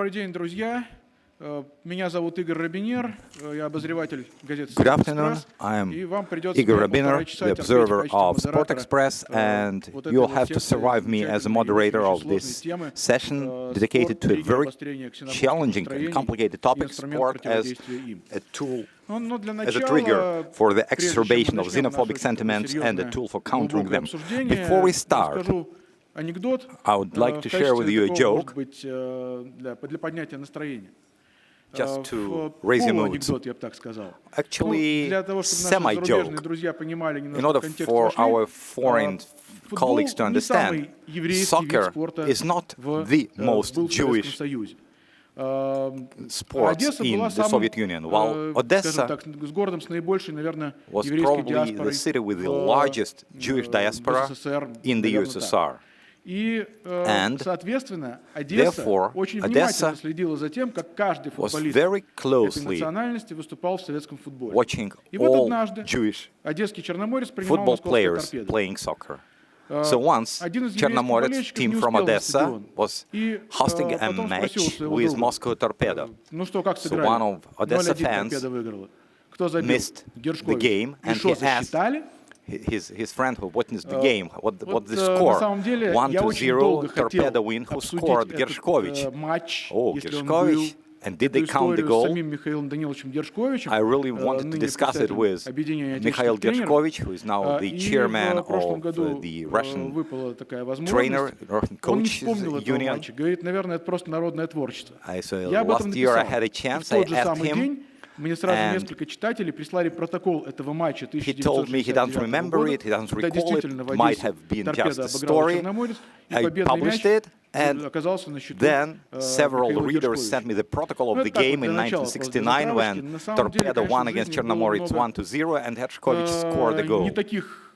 Добрый день, друзья. Меня зовут Игорь Робинер, я обозреватель газеты Good «Спорт afternoon. Экспресс». I'm И вам придется Igor меня Rabiner, полтора the часа терпеть в observer качестве of Sport модератора Express, and вот этой you'll вот have to секции survive me as a замечательной и moderator очень of сложной this темы session dedicated «Спорт в to a Лиге very обострения ксенофобских challenging and настроений complicated и topic, инструмент sport as противодействия им». a tool, Но для as a trigger начала, for the прежде чем мы exacerbation of начнем наше xenophobic очень такое sentiments and a серьезное tool for countering глубокое them. Before обсуждение, we start, расскажу анекдот I would like в to share with качестве you a такого, может joke, быть, для поднятия настроения. just to raise your moods. Полуанекдот, я бы так сказал. Actually, Для того, чтобы наши зарубежные semi-joke. друзья понимали In немножко order контекст for вошли, our foreign футбол colleagues to не understand, самый еврейский вид soccer спорта is not в the most бывшем Советском Jewish Союзе. sports Одесса in была the Soviet Union, while скажем Odessa так, с городом с наибольшей, наверное, was еврейской probably the диаспорой city with the в largest Jewish diaspora СССР, in the наверное, так. USSR. И, And соответственно, Одесса therefore, очень внимательно Odessa следила за тем, как каждый was футболист very этой closely национальности выступал в советском футболе. watching И вот all однажды Jewish одесский Черноморец принимал football московское players торпедо. playing soccer. So once, Один из еврейских Chernomorets болельщиков team не from успел на Odessa стадион. was И hosting a потом спросил match своего with друга, Moscow Torpedo. ну что, как So сыграли? one of Odessa 0-1 fans торпеда выиграла. Кто забил? missed the Гершкович. game, И and что, he asked засчитали? his friend who witnessed the game, what Вот the на score? самом деле я очень 1-0 долго хотел Torpedo win, who обсудить scored этот Gershkovich. матч, Oh, если он был, Gershkovich. And did they эту count the историю с goal? самим Михаилом Даниловичем Гершковичем, I really wanted to ныне discuss it председателем with объединения Mikhail отечественных тренеров. Gershkovich, who is now the И chairman в прошлом of году the Russian выпала такая trainer, возможность. Russian Он не coaches вспомнил этого union. матча. Говорит, наверное, это просто народное творчество. So Я об этом last year I написал. had a И в chance, I тот же asked самый him, день мне сразу and несколько читателей прислали протокол этого матча he told me he doesn't 1969 remember года, it, he doesn't когда recall it, действительно в might Одессе have been торпеда just a обыграла story. Черноморец, и I победный published мяч it, and оказался на счету then several Михаила readers Гершковича. sent me the protocol Ну, of the это так вот game для in начала, просто для 1969 затравочки. when На самом деле, Torpedo конечно, won в against жизни было Chernomorets много 1-0, and Hershkovich scored the не goal. таких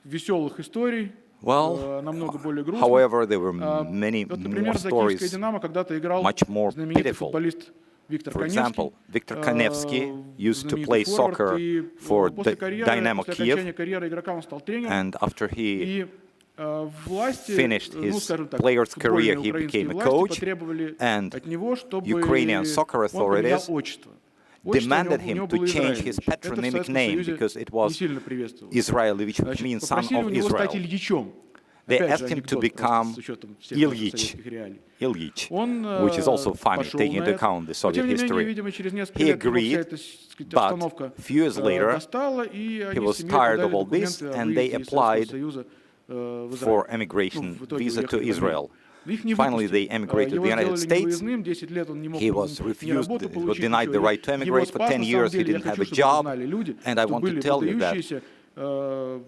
веселых историй, Well, намного более грустных. however, there were many Вот, more например, за Киевское stories. «Динамо» когда-то играл much more знаменитый pitiful. футболист Виктор For example, Коневский, Viktor Konevsky used to знаменитый play форвард, soccer и for после Dynamo окончания Kiev, карьеры игрока он стал тренером, and after he и власти, finished ну, his скажем так, player's career, футбольные he украинские became a власти coach, потребовали and от него, чтобы Ukrainian soccer он поменял authorities отчество. demanded у him него to было change his Израилевич. Это в patronymic Советском name Союзе because it не was сильно приветствовалось. Israeli, which Значит, means son попросили of у него стать Israel. Ильичом. They Опять же, asked him to анекдот просто become с учетом всех наших Ilyich, советских реалий. Ilyich, Он which is also funny, пошел taking на into это. account the Но, Soviet тем не менее, history. видимо, через несколько He лет его вся agreed, эта, сказать, but обстановка a few years later, достала, и he они с was семьей tired подали of all this, документы о and they выезде из applied Советского Союза в for Израиль. emigration В итоге visa to уехали в Israel. Их не Finally, they выпустили. emigrated to Его the United сделали States. невыездным, 10 лет он не мог He was ни refused, работу he was получить, denied the ничего. right to Его emigrate for спас, 10 на самом years. He деле, я didn't have хочу, a чтобы job, знали люди, and I что want были to tell you that выдающиеся I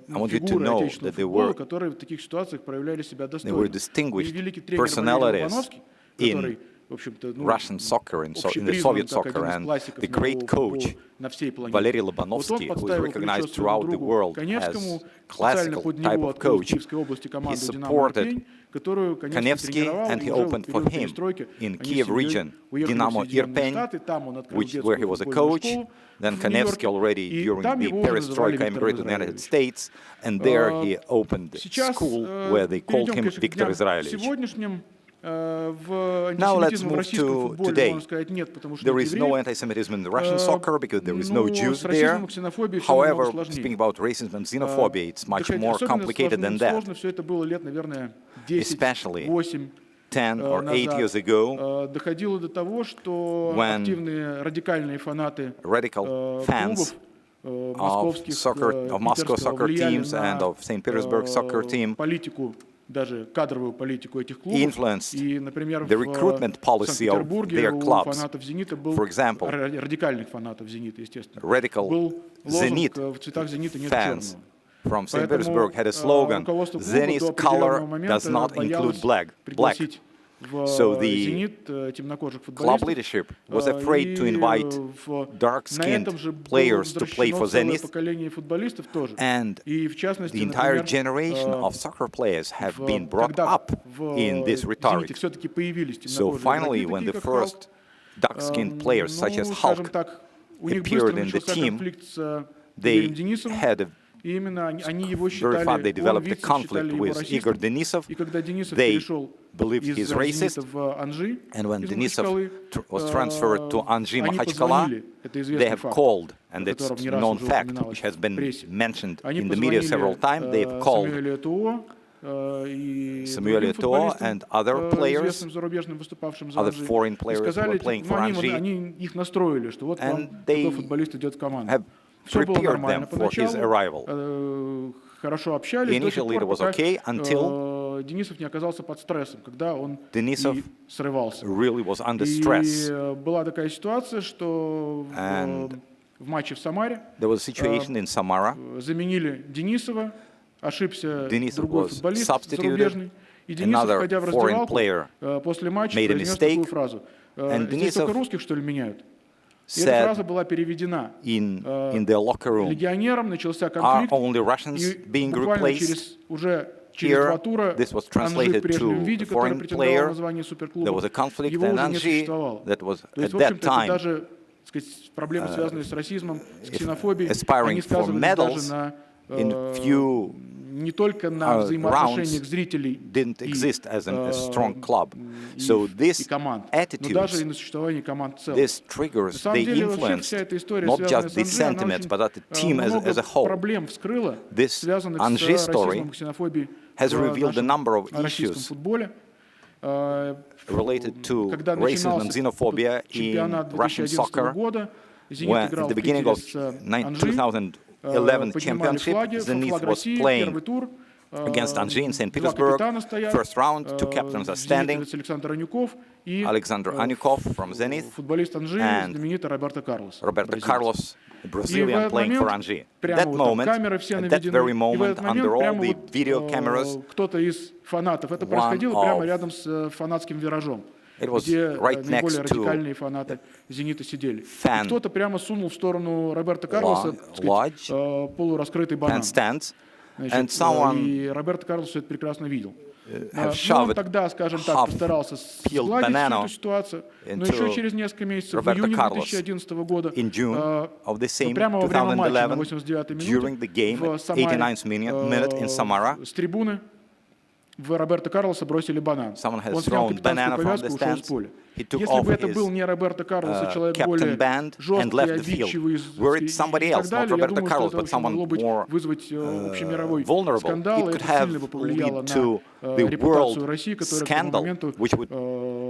want you to фигуры know отечественного that there футбола, were которые в таких ситуациях проявляли себя there достойно. were И distinguished великий тренер Валерий personalities Лобановский, in который, в общем-то, ну, Russian soccer and in the общепризнан Soviet как soccer, один из and классиков the great мирового футбола coach на всей планете. Valery Вот он Lobanovsky, who is подставил recognized плечо своему throughout the другу world Коневскому, as специально classical под type него of открыл в coach. Киевской области He команду «Динамо supported Ирпень», которую Коневский Konevsky, тренировал, and и he уже opened в for период him перестройки in они Kiev с семьей region, уехали в Dynamo Соединенные Irpin, Штаты, там он открыл where детскую he was a футбольную coach. школу Then в Konevsky Нью-Йорке, already и during там the его уже называли perestroika Виктором immigrated to the United Израилевичем. States, and there he opened a Сейчас school where they called перейдем, him конечно, к Viktor дням Israelis. сегодняшним. В Now let's антисемитизма в move российском to футболе, today. можно сказать, нет, потому что There нет is no евреев. anti-Semitism in the Russian soccer because there is no Но Jews с расизмом there. и ксенофобией все намного However, сложнее. speaking about racism and xenophobia, it's much more complicated than that. Сложно все это было лет, наверное, Especially 10-8 10 or 8 назад. years ago, Доходило до того, что when активные радикальные фанаты radical fans клубов of московских, Moscow питерского soccer влияли teams and на of St. Petersburg soccer team политику, даже кадровую политику этих клубов. influenced И, например, the recruitment в policy of Санкт-Петербурге their у clubs. фанатов «Зенита» был, For example, радикальных фанатов «Зенита», естественно, radical был лозунг Zenit «В цветах «Зенита» нет fans черного». from St. Поэтому Petersburg had a slogan, руководство клуба до Zenit's определенного color момента does not боялось include black. пригласить в So the «Зенит» темнокожих Club футболистов. leadership was afraid to invite На dark-skinned этом же players было to play for возвращено целое Zenit, поколение футболистов тоже. and И в частности, the entire например, generation of soccer players have been brought когда up in this в rhetoric. «Зените» все-таки появились So темнокожие finally, игроки, when the такие как Халк, first dark-skinned players such as ну, скажем Hulk так, у них быстро appeared in the начался team, конфликт с they Игорем Денисовым, had a И именно они его verified they считали, он, developed a Витязь, conflict считали его with Igor расистом. Denisov. И когда Денисов They перешел believed из he's «Зенита» racist. в Анжи, And when из Denisov Махачкалы, was transferred to Anji они Makhachkala, позвонили, это they известный have факт, called, о and it's котором не раз known уже fact, упоминалось which has в been прессе. mentioned Они in the media several times. They have called Самуэлю Этуо и Samuel другим Eto'o футболистам, and other players, известным зарубежным выступавшим за other Анжи, foreign и players who сказали, were playing ну, for Anji, они их настроили, что вот к вам and такой they футболист идет в команду. have Все было prepared нормально them for his arrival. поначалу, хорошо общались до тех Initially it пор, was пока okay until Денисов не оказался под стрессом, когда он Denisov и срывался. really was under stress. И была такая ситуация, что в матче в Самаре There was a situation in Samara. заменили Денисова, ошибся Denisov другой was футболист substituted. зарубежный, и Денисов, Another входя в foreign раздевалку, player после матча made a произнес такую mistake, фразу: and «Здесь только Denisov русских, что ли, меняют?» И эта фраза said была переведена in their locker room, легионером, начался are конфликт, only Russians и being буквально replaced? через Here, два тура this was Анжи в translated прежнем to виде, a который foreign претендовал на player. звание There суперклуба, was a conflict его in уже не Anji существовало. that was То есть, at в that общем-то, это time даже, так сказать, проблемы, связанные с расизмом, с ксенофобией, aspiring они for сказывались даже medals на in few не только на взаимоотношениях rounds зрителей didn't exist as a strong club. So и this команд, но даже и attitudes, на существование команд в целом. these На triggers, самом they деле, вообще influenced вся эта история, not связанная just с the Анжи, она sentiments, очень but the team много as a whole. проблем вскрыла, This связанных с Anji story расизмом, ксенофобией has в revealed a нашем number of российском issues футболе. related to Когда racism and начинался xenophobia in чемпионат Russian 2011 soccer, года, «Зенит» when играл at the в beginning Питере of с Анжи, 2011 поднимали championship, флаги, Zenit флаг was России, playing первый тур. against Anji in St. Два Petersburg. капитана стоят. First round, two captains are standing. Зенитовец Александр Анюков и Alexander Anyukov from Zenit футболист Анжи, and знаменитый Роберто Карлос. Roberto Carlos, a И в Brazilian этот playing for момент, Anji. At прямо that вот там moment, камеры все at that наведены, very и в moment, этот момент under all прямо the вот video cameras, кто-то из фанатов, это one происходило прямо of- рядом с фанатским виражом, it was где right наиболее next to радикальные фанаты «Зенита» сидели. И fan кто-то прямо сунул в сторону Роберто Карлоса, так сказать, полураскрытый банан. and stands, and Значит, someone и Роберто Карлос все это прекрасно видел. have Но он shoved тогда, скажем так, half постарался peeled сгладить всю banana эту ситуацию, но into еще через несколько месяцев, в Roberto июне Carlos 2011 года, in June of the same прямо во время матча на 2011, 89-й during the game, минуте в Самаре, 89th minute in Samara, с трибуны в Роберто Карлоса бросили банан. someone has Он снял thrown капитанскую banana from повязку the и ушел с stands. поля. He took Если off бы это his был не Роберто Карлос, а человек captain более band and жесткий, left the field. обидчивый Were it somebody и else, так not далее, я Roberto думаю, что Carlos, это but очень могло someone быть more вызвать общемировой vulnerable, скандал, it и could это сильно бы have повлияло led to на the репутацию world России, которая к тому scandal, моменту which would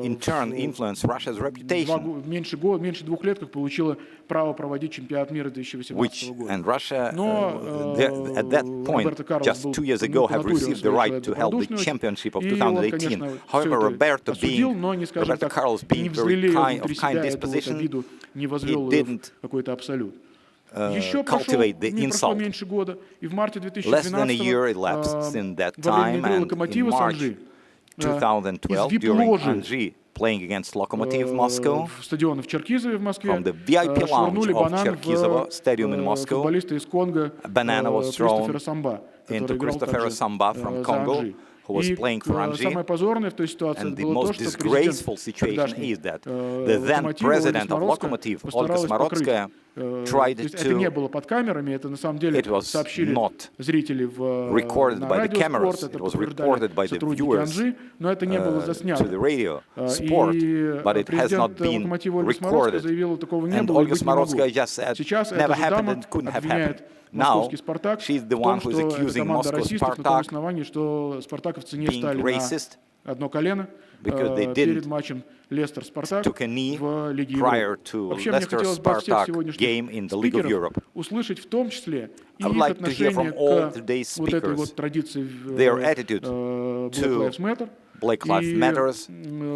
in turn influence Russia's reputation, меньше 2 лет как получила право проводить чемпионат мира 2018 which года. and Russia Но at that point, Роберто Карлос just был 2 years по ago, have натуре received the своей right to человек hold the добродушный, championship of и он, 2018. конечно, However, всё это Roberto осудил, being но не, скажем Roberto так, Carlos не being взлелеял very внутри of себя kind эту вот disposition, обиду, не возвел he ее didn't в какой-то абсолют. Еще прошло cultivate the insult. меньше года, и в марте Less than a year 2012 elapsed in that во время time, игры and in Локомотива с March Анжи 2012, из during VIP-ложи Anji playing against Lokomotiv Moscow, в стадионе в Черкизове в Москве from the VIP lounge швырнули of банан Cherkizovo Stadium in в Moscow, футболиста из Конго a banana was Кристофера thrown Самба, into который играл Christopher также Samba from за Congo, Анжи. who was И playing for Anji. самое позорное в той ситуации And the было то, most что disgraceful президент situation тогдашний is that the then Локомотива president of Lokomotiv, Olga постаралась покрыть. Smorodskaya, То tried есть это не to было под камерами, это на самом деле It was сообщили not зрители recorded на by the радио cameras, «Спорт», это it was подтверждали recorded by the сотрудники viewers Анжи, но это не было to заснято. the radio sport, И but it has not президент been Локомотива Ольга Смородская recorded. заявила, такого не And было и Olga быть не могло. Smorodskaya just said, Сейчас never эта же happened дама and couldn't have обвиняет happened. московский Now, «Спартак» she's the в one том, who is что эта accusing команда Moscow расистов на том Spartak основании, что спартаковцы не being встали racist на одно колено because they перед didn't матчем Лестер-Спартак took a knee в Лиге prior Европы. to Вообще, мне хотелось бы от всех Leicester-Spartak сегодняшних game in the League of спикеров Europe. услышать в том числе и I would их like to hear отношение from all к today's вот этой speakers вот традиции their attitude Black to Lives Matter. Black Lives И, Matters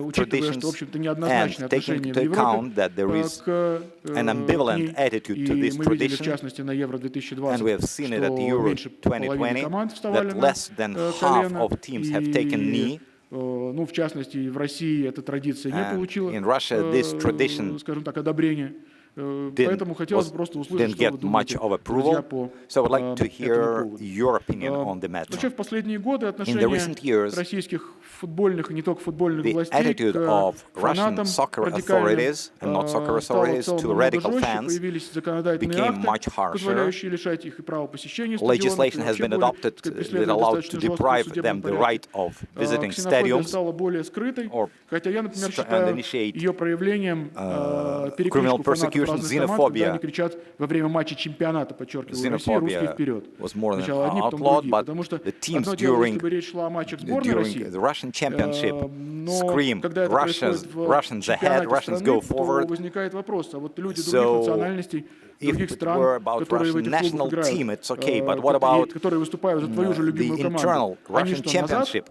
учитывая, что, в traditions, общем-то, неоднозначное and taking отношение в into Европе account that there is к an ambivalent ней, attitude to и this мы видели, в tradition, частности, на Евро and 2020, we have seen it at что Euro меньше половины 2020, команд вставали that на less than half колено, of teams have taken и, knee. ну, в частности, в России эта традиция не And получила, in Russia, this tradition скажем так, одобрения. Поэтому хотелось бы просто услышать, didn't что вы get much думаете, of друзья, approval. по So I would like to этому hear поводу. your opinion on the Вообще, matter. в последние годы In the отношение recent years, российских футбольных и не только футбольных the властей attitude к of Russian фанатам soccer радикальным authorities and not soccer стало в authorities целом to намного radical жестче. fans Появились законодательные became акты, much harsher. позволяющие лишать их и права посещения стадионов, и Legislation has вообще been более, adopted that преследовать allowed to достаточно жестко в deprive судебном them the порядке. right of visiting Ксенофобия stadiums стала более скрытой, or хотя я, например, and считаю initiate ее проявлением criminal перекличку фанатов persecution. разных команд, когда Xenophobia, они кричат во время матча чемпионата, подчеркиваю, России, русские xenophobia вперед. was more than Сначала одни, потом outlawed, другие. but Потому что the teams одно дело, если during бы речь шла о матчах сборной России, the Russian championship но scream когда это происходит в Russians ahead, чемпионате Russians страны, go то forward. возникает вопрос, а вот люди других So национальностей, if других it стран, were about которые в Russian этих national клубах играют, team, it's okay, but what about которые выступают за твою же the любимую команду, internal они Russian что, назад? championship?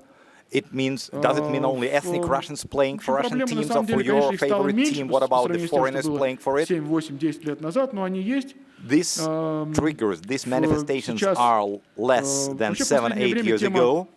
Does it mean only ethnic Russians playing for Russian Проблемы, на teams or самом for деле, your конечно, их стало favorite меньше team? по What about the сравнению с тем, foreigners что было playing for it? 7, 8, 10 лет назад, но они есть. These triggers, these manifestations are less than вообще, 7-8 время years тема, ago,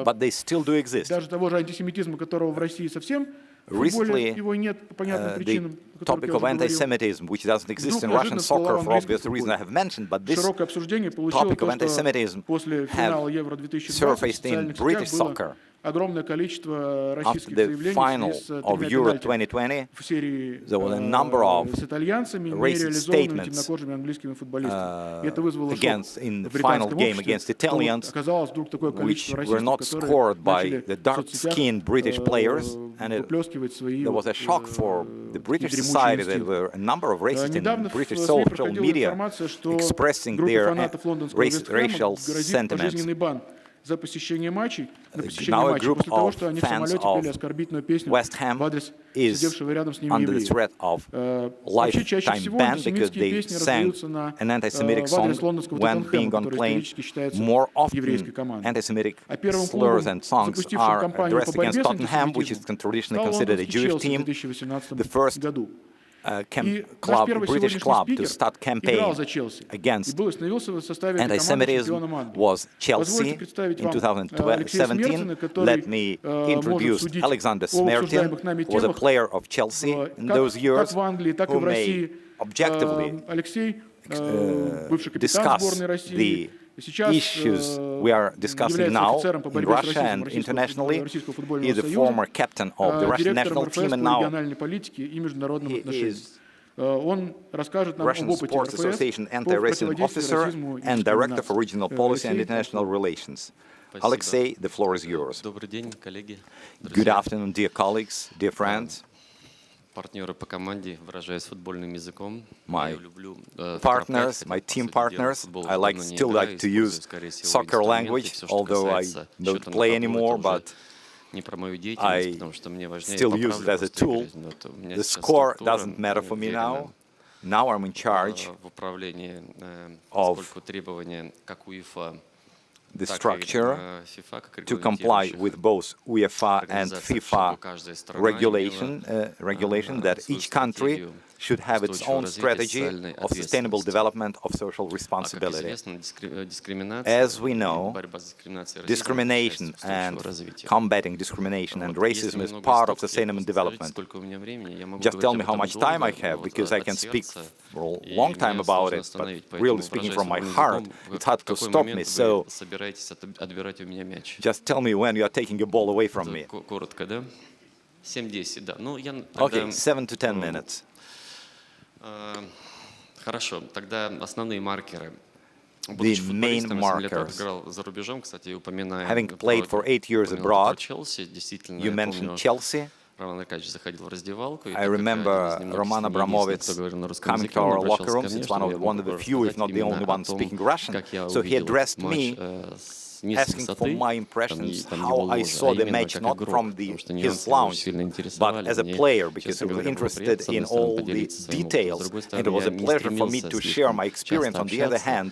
but they still do exist. даже того же антисемитизма, которого в России совсем в футболе Recently, его нет по понятным the причинам, о которых topic я of уже говорил. anti-Semitism, which doesn't exist in Вдруг Russian неожиданно всплыла soccer в for английском obvious reasons I футболе. have mentioned, but this Широкое обсуждение получило topic то, of что anti-Semitism после финала Евро have 2020 в surfaced in социальных British сетях было soccer. огромное количество After российских the заявлений в final связи с of тремя Euro пенальти 2020, в серии there was a number of с итальянцами, не racist реализованными statements темнокожими английскими футболистами. И это вызвало шок against in в the final британском game обществе. against что вот Italians, оказалось вдруг такое which количество were расистов, not которые scored by начали the в соцсетях dark-skinned British players, and выплескивать свои there was a shock for the British society. There were a number of racists in Недавно British в СМИ social проходила media информация, что expressing группе their фанатов лондонского Вест-Хэма racial грозит sentiments. пожизненный бан за посещение матчей, на посещение Now a матчей group после того, of что они в fans самолете of пели оскорбительную песню West в Ham адрес is сидевшего рядом с ними under the еврея. threat of Вообще, чаще lifetime всего ban because антисемитские they песни sang раздаются на an anti-Semitic в song адрес лондонского when being Тоттенхэма, on который plane. исторически считается More еврейской often, командой. anti-Semitic А первым slurs клубом, and songs запустившим are кампанию по addressed борьбе against с Tottenham, which is антисемитизмом, traditionally стал considered a лондонский Jewish Челси в team, 2018 the first году. И наш club, первый British сегодняшний club to спикер start играл campaign за Челси и against становился в составе этой команды anti-Semitism чемпионом Англии. was Chelsea Позвольте представить in вам Алексея 2017. Смертина, который Let me может introduce судить Alexander о обсуждаемых Smertin, нами who was a темах player of Chelsea in those как years, в Англии, так и who в may России. objectively Алексей, бывший капитан discuss сборной России, the сейчас issues we are discussing является now офицером по in борьбе с Russia and расизмом internationally. Российского He футбольного is the союза, former captain of the Russian директором national team РФС and по now региональной политике и международным he отношениям. is Он расскажет нам Russian об опыте Sports РФС Association по anti-racism противодействию officer расизму и and director for дискриминации. regional policy and Алексей, international relations. Alexei, the floor is yours. Добрый день, коллеги, Good друзья, afternoon, dear colleagues, dear friends. партнеры по команде, выражаясь футбольным языком. My Я люблю partners, my team partners, I still like to use soccer language, although I don't play anymore, but не про мою I деятельность, потому что мне важнее still use it as a просто tool. играть. Но вот у меня The сейчас score структура doesn't matter for me уверена, now. Now I'm in charge в управлении, of поскольку требования как УЕФА, the так и structure FIFA, как to comply регламентирующих with both UEFA and организаций, FIFA чтобы каждая страна regulation that свою each country стратегию should have its устойчивого own развития и strategy социальной of sustainable ответственности. development of social А как responsibility. известно, дискриминация, As we know, борьба с дискриминацией и расизмом discrimination – часть устойчивого and развития. combating discrimination and Вот. Если racism is немного part of истопки, sustainable скажите, development. сколько у меня времени, я могу Just tell говорить me об how этом much time I долго, have, но because I от can speak сердца, for a и long меня time about сложно it, but остановить. really Поэтому, speaking выражаясь from my футбольным heart, языком, it's hard в to какой stop me. момент So вы собираетесь отбирать у меня мяч? just tell me when you are taking a ball away from me. Коротко, да? 7-10, да. Ну, я Okay, тогда, 7 to 10 minutes. Хорошо, тогда основные маркеры. The Будучи main футболистом, 7 лет markers. играл за рубежом, кстати, упоминая Having played for 8 years упомянул abroad, про Челси, действительно, you я mentioned помню, Chelsea. Роман Аркадьевич заходил в раздевалку, и I так как один remember из немногих Roman среди единственных, кто Abramovich говорил на русском coming языке, to он our обращался locker ко rooms. мне, It's чтобы one я of мог the few, if рассказать not the именно only о one том, speaking Russian. как я So he увидел addressed матч me, с низкой asking for высоты, my там impressions, его how I ложа, saw а the именно match, как not игрок, from потому что his нюансы его очень lounge, сильно but интересовали. as a Мне, player, because честно he was говоря, было interested приятно, с одной in стороны, all the поделиться своим опытом, с details. другой And стороны, it was я a не pleasure for me стремился to share слишком my experience. часто On the other общаться. hand,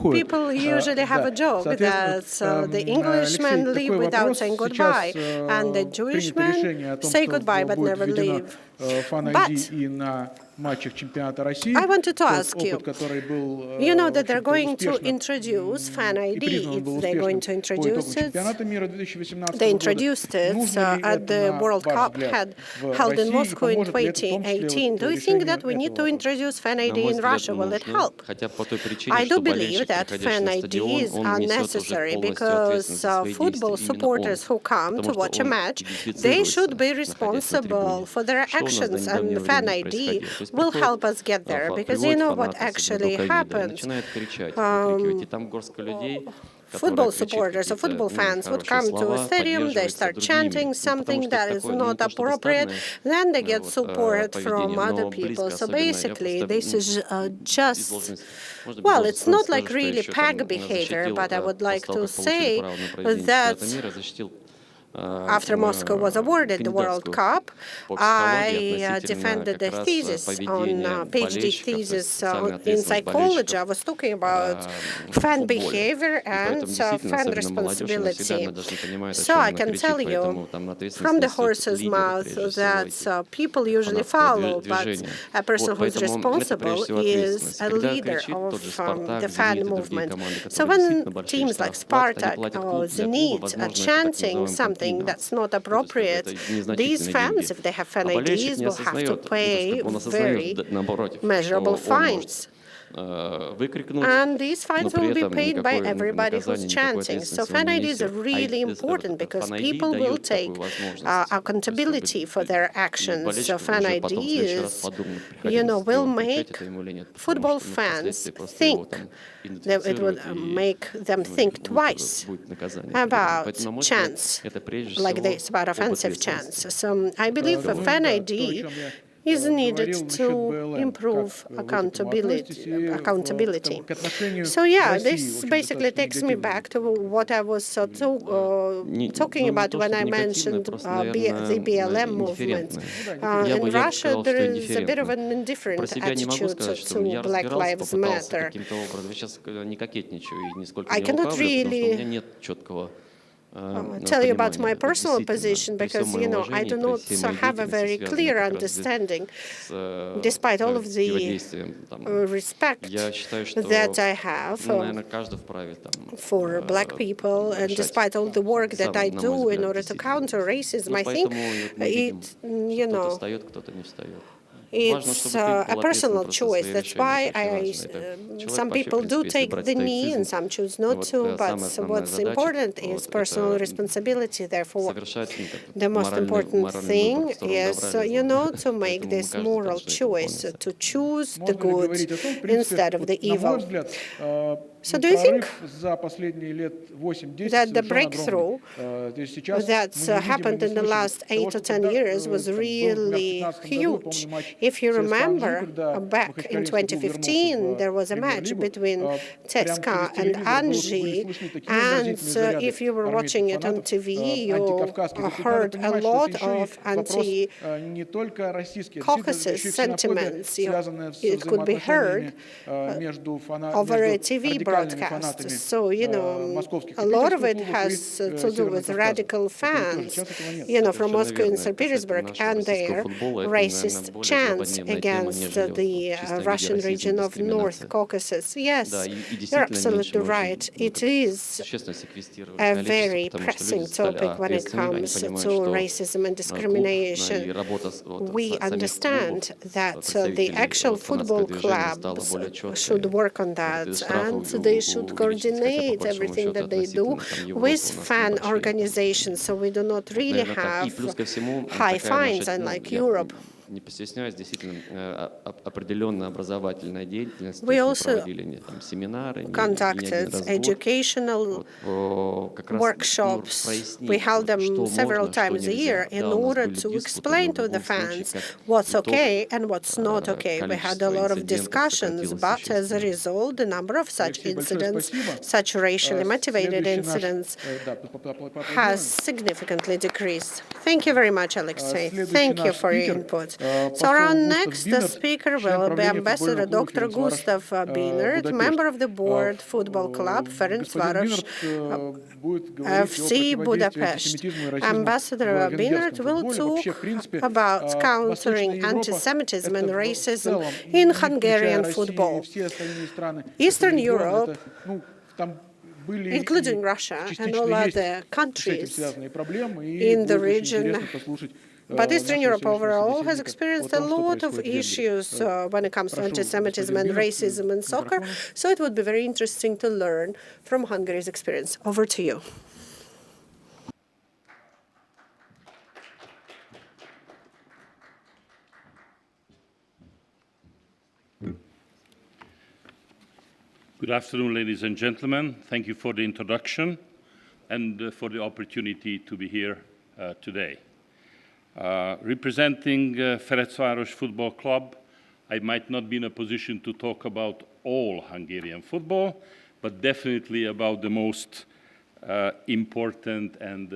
уходят. people usually have a Да. joke that the Englishmen Алексей, leave такой without вопрос. saying Сейчас goodbye, and the Jewish принято решение men о том, say что goodbye but будет never введено leave. Fan But ID и на матчах чемпионата России. I wanted to Тот ask you, опыт, который был, you know в that they're общем-то, going to успешно introduce Fan и ID. признан был If they're going успешным to по итогам introduce it, чемпионата мира 2018 they года. introduced it Нужно ли at это, the на World ваш Cup взгляд, в held in России, и Moscow in поможет ли это в том числе 2018. вот Do you think решению that we need этого to вопроса? introduce Fan На ID мой in взгляд, Russia? Will it нужно, help? хотя по той причине, I do что believe болельщик, that приходящий Fan на стадион, IDs он are несет уже necessary полностью ответственность because за свои football действия, именно он, supporters who come to потому что watch a он match, they should идентифицируется, be находясь на responsible трибуне. for their Что у нас до actions, недавнего and Fan времени ID происходило? То есть will приходит, help us get there, because you приводит know what фанаты с actually одного вида и happened. начинает кричать, выкрикивать, и там горстка людей, Football которая кричит supporters or какие-то football fans would нехорошие come to a слова, stadium, they поддерживается start другими. chanting Ну, потому something что это that is такое, ну, не not то что appropriate, странное then they get вот, support from поведение, other но people. близко, So особенно я basically, просто this is just, должности, можно без well, должности it's not like скажу, что really еще PAG там behavior, защитил, but I would like после того, to как получили say право на проведение that чемпионата мира, защитил after Moscow was awarded the World кандидатскую Cup, по психологии I относительно defended как a раз thesis on поведения PhD болельщиков, то есть thesis социальной in ответственности psychology. I болельщиков was talking about в fan футболе. behavior И and поэтому действительно, fan особенно молодежь, она всегда responsibility. она даже не понимает, о So чем I она can кричит, tell you поэтому там from ответственность the несет horse's лидер, mouth прежде всего, that этих people usually фанатского follow, but движения. a person Вот, who is поэтому это прежде responsible всего is ответственность. a Когда leader кричит of тот же Спартак, the fan Зенит и другие movement. команды, So которые when действительно большие teams like штрафплаты, они Spartak платят or для клуба, Zenit are возможно, это так chanting называемый something панкейнанс. that's not Ну, то есть как бы appropriate, это these незначительные fans, деньги. if they have fan А болельщик IDs, не will have to осознает, ну, то есть pay как бы он very осознает, наоборот, measurable что он может fines. Выкрикнуть, And these но fines при will be этом paid by никакой everybody who's наказания, никакой chanting. So ответственности он fan не IDs are несет. really important because Fan ID people will дает take такую возможность. То есть accountability for their и actions. So болельщик fan уже потом в следующий раз IDs, подумает, you приходя на know, will стадион, кричать make это ему или нет, потому football что ну, fans впоследствии просто его think там that it will идентифицируют и make them think twice будет наказание. about Поэтому, на мой взгляд, chants это прежде like всего this, about об offensive ответственности. chants. So I believe a Ну, fan да, то, о ID чем я is needed говорил насчет to БЛМ. improve Как вы к этому относитесь и accountability. к отношению So yeah, России, в this общем, basically достаточно takes me негативному? back to what I was talking не about то, when I чтобы негативное, mentioned просто, the наверное, BLM movement. индифферентное. Я In бы Russia, сказал, there что is a bit of индифферентное. an indifferent Про себя не могу attitude сказать, что to я Black разбирался, Lives попытался Matter. каким-то образом. Я сейчас не кокетничаю и нисколько I не cannot лукавлю, потому что у really меня нет четкого tell you about my понимания. personal Действительно, position при всем because, моем I do уважении, not при всей моей have a very деятельности, clear связанной как раз understanding, с despite all of the противодействием, там, respect я считаю, что, that I have наверное, каждый вправе там for black people, and despite all the work that I do in order to counter racism, I think it, кто-то встает, кто-то не встает. it's a personal choice. That's why some people do take the knee and some choose not to, but what's important is personal responsibility. Therefore, the most important thing is, to make this moral choice, to choose the good instead of the evil. So do you think that the breakthrough that's happened in the last 8 or 10 years was really huge? If you remember, back in 2015, there was a match between Tsetska and Anji, and if you were watching it on TV, you heard a lot of anti-Caucasus sentiments. It could be heard over a TV broadcast. So, a lot of it has to do with radical fans, from Moscow and St. Petersburg, and their racist chants against the Russian region of North Caucasus. Yes, you're absolutely right. It is a very pressing topic when it comes to racism and discrimination. We understand that the actual football clubs should work on that, and they should coordinate everything that they do with fan organizations, so we do not really have high fines unlike Europe. Не постесняюсь, действительно, определенная образовательная деятельность. We also проводили там семинары, conducted educational workshops. We held them several times a year in order to explain to the fans what's okay and what's not okay. We had a lot of discussions, but as a result, the number of such incidents, such racially motivated incidents, has significantly decreased. Thank you very much, Alexei. Thank you for your input. So our next speaker will be Ambassador Dr. Gustav Bienert, member of the board Football Club Ferencváros FC Budapest. Ambassador Bienert will talk about countering anti-Semitism and racism in Hungarian football. Eastern Europe, including Russia and all other countries in the region, but Eastern Europe overall has experienced a lot of issues when it comes to anti-Semitism and racism in soccer, so it would be very interesting to learn from Hungary's experience. Over to you. Good afternoon, ladies and gentlemen. Thank you for the introduction and for the opportunity to be here today. Representing Ferencváros Football Club, I might not be in a position to talk about all Hungarian football, but definitely about the most important and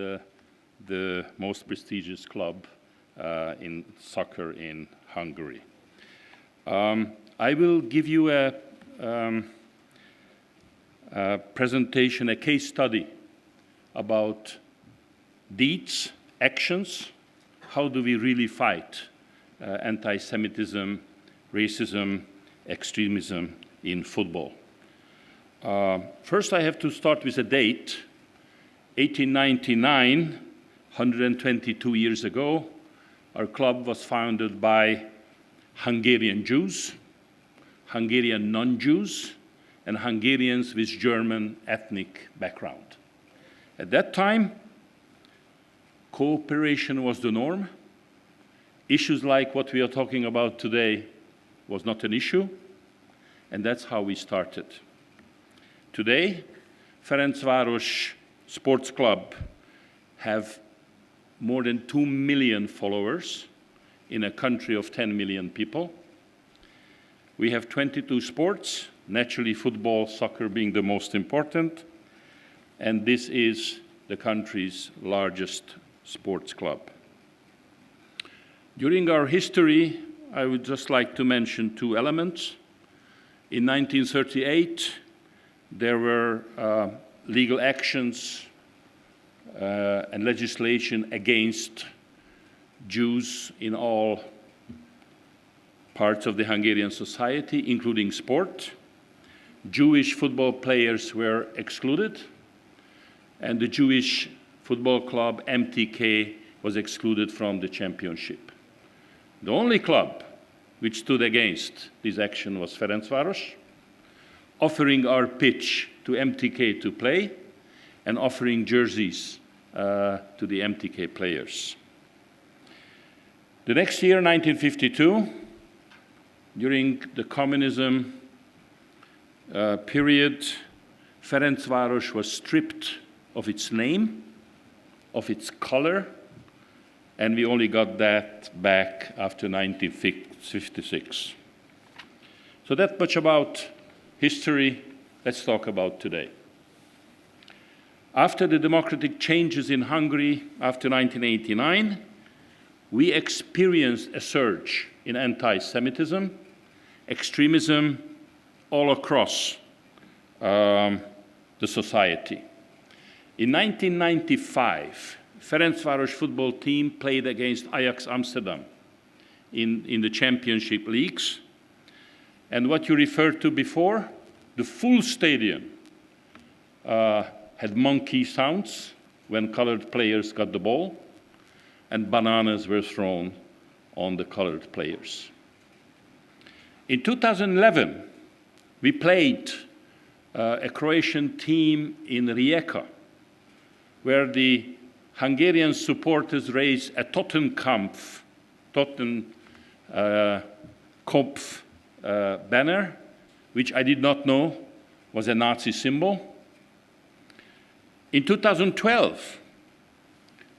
the most prestigious club in soccer in Hungary. I will give you a presentation, a case study about deeds, actions, how do we really fight anti-Semitism, racism, extremism in football. First, I have to start with a date, 1899, 122 years ago. Our club was founded by Hungarian Jews, Hungarian non-Jews, and Hungarians with German ethnic background. At that time, cooperation was the norm. Issues like what we are talking about today was not an issue, and that's how we started. Today, Ferencváros Sports Club have more than 2 million followers in a country of 10 million people. We have 22 sports, naturally football, soccer being the most important, and this is the country's largest sports club. During our history, I would just like to mention two elements. In 1938, there were legal actions and legislation against Jews in all parts of the Hungarian society, including sport. Jewish football players were excluded, and the Jewish football club MTK was excluded from the championship. The only club which stood against this action was Ferencváros, offering our pitch to MTK to play and offering jerseys to the MTK players. The next year, 1952, during the communism period, Ferencváros was stripped of its name, of its color, and we only got that back after 1956. So that much about history. Let's talk about today. After the democratic changes in Hungary after 1989, we experienced a surge in anti-Semitism, extremism all across the society. In 1995, Ferencváros football team played against Ajax Amsterdam in the championship leagues. And what you referred to before, the full stadium had monkey sounds when colored players got the ball, and bananas were thrown on the colored players. In 2011, we played a Croatian team in Rijeka, where the Hungarian supporters raised a Totenkopf banner, which I did not know was a Nazi symbol. In 2012,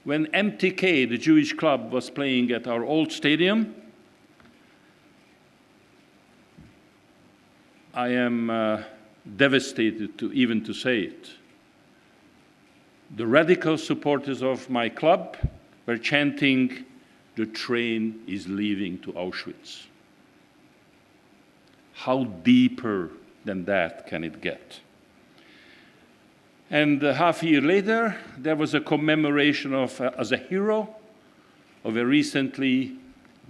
when MTK, the Jewish club, was playing at our old stadium, I am devastated even to say it. The radical supporters of my club were chanting the train is leaving to Auschwitz. How deeper than that can it get? And half a year later, there was a commemoration of, as a hero, of a recently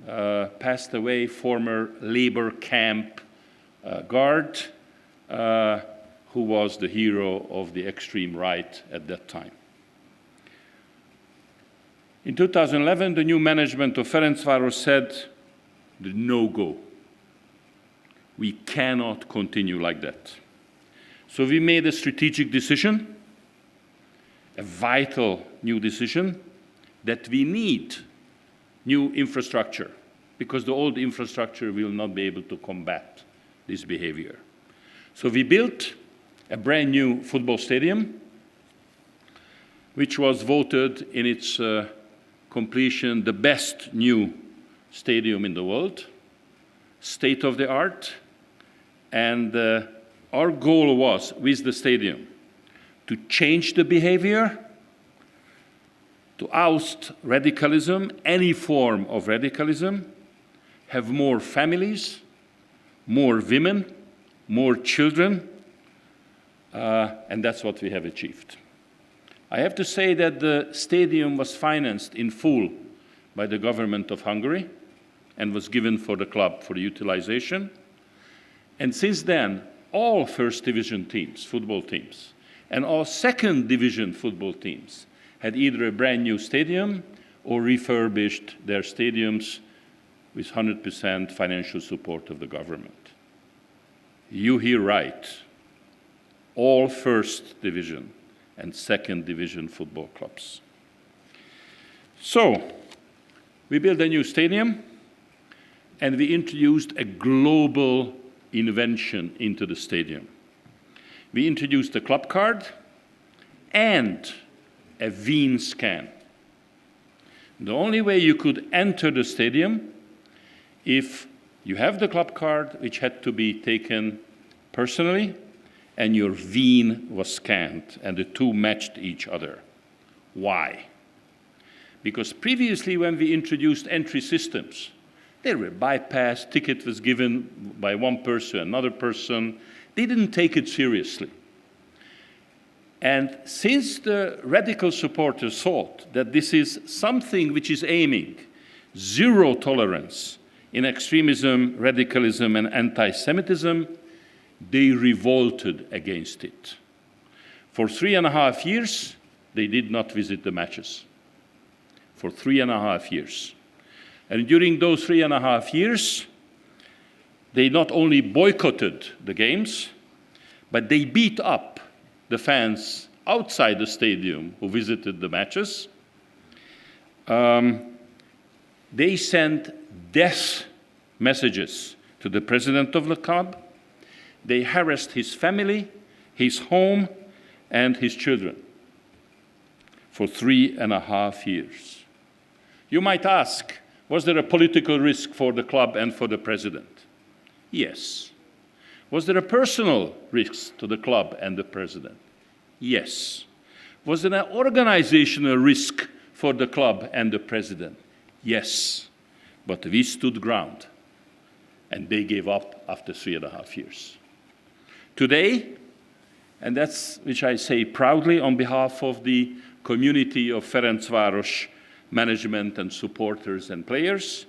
passed away former labor camp guard who was the hero of the extreme right at that time. In 2011, the new management of Ferencváros said, the no-go. We cannot continue like that. So we made a strategic decision, a vital new decision, that we need new infrastructure, because the old infrastructure will not be able to combat this behavior. So we built a brand new football stadium, which was voted in its completion the best new stadium in the world, state of the art. And our goal was, with the stadium, to change the behavior, to oust radicalism, any form of radicalism, have more families, more women, more children, and that's what we have achieved. I have to say that the stadium was financed in full by the government of Hungary and was given for the club for utilization. And since then, all first division teams, football teams, and all second division football teams had either a brand new stadium or refurbished their stadiums with 100% financial support of the government. You hear right. All first division and second division football clubs. So, we built a new stadium and we introduced a global invention into the stadium. We introduced a club card and a vein scan. The only way you could enter the stadium if you have the club card, which had to be taken personally, and your vein was scanned, and the two matched each other. Why? Because previously, when we introduced entry systems, they were bypassed, ticket was given by one person, another person. They didn't take it seriously. And since the radical supporters thought that this is something which is aiming zero tolerance in extremism, radicalism, and anti-Semitism, they revolted against it. For 3.5 years, they did not visit the matches. For 3.5 years. And during those 3.5 years, they not only boycotted the games, but they beat up the fans outside the stadium who visited the matches. They sent death messages to the president of the club. They harassed his family, his home, and his children for 3.5 years. You might ask, was there a political risk for the club and for the president? Yes. Was there a personal risk to the club and the president? Yes. Was there an organizational risk for the club and the president? Yes. But we stood ground, and they gave up after 3.5 years. Today, and that's which I say proudly on behalf of the community of Ferencváros management and supporters and players,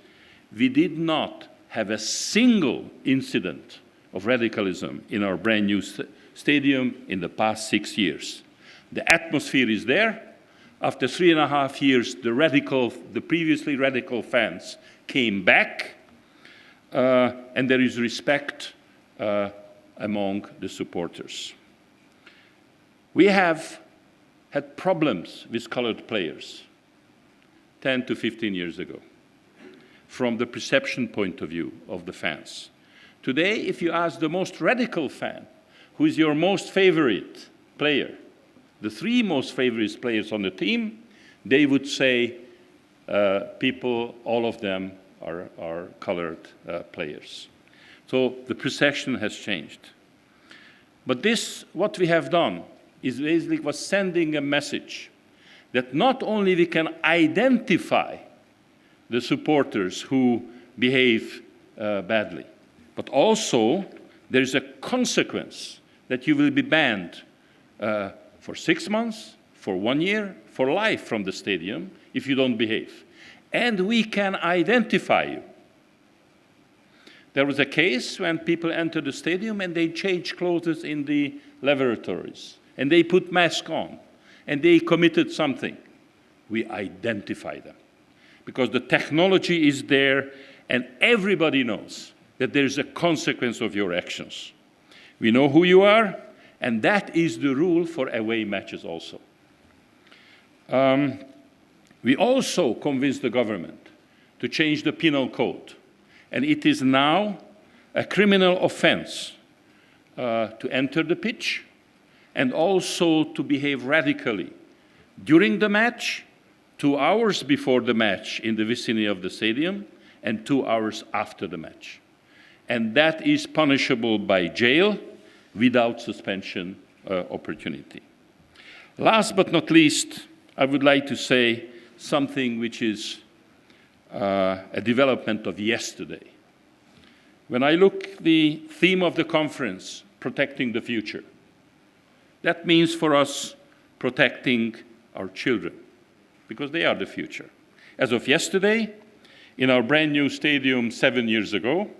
we did not have a single incident of radicalism in our brand new stadium in the past 6 years. The atmosphere is there. After 3.5 years, the previously radical fans came back, and there is respect among the supporters. We have had problems with colored players 10 to 15 years ago, from the perception point of view of the fans. Today, if you ask the most radical fan, who is your most favorite player, the 3 most favorite players on the team, they would say all of them are colored players. So the perception has changed. But what we have done is basically was sending a message that not only we can identify the supporters who behave badly. But also, there is a consequence that you will be banned for 6 months, for 1 year, for life from the stadium if you don't behave. And we can identify you. There was a case when people entered the stadium and they changed clothes in the lavatories, and they put masks on, and they committed something. We identify them because the technology is there, and everybody knows that there is a consequence of your actions. We know who you are, and that is the rule for away matches also. We also convinced the government to change the penal code, and it is now a criminal offense to enter the pitch and also to behave radically during the match, 2 hours before the match in the vicinity of the stadium, and 2 hours after the match. And that is punishable by jail without suspension opportunity. Last but not least, I would like to say something which is a development of yesterday. When I look the theme of the conference, protecting the future, that means for us protecting our children, because they are the future. As of yesterday, in our brand new stadium 7 years ago,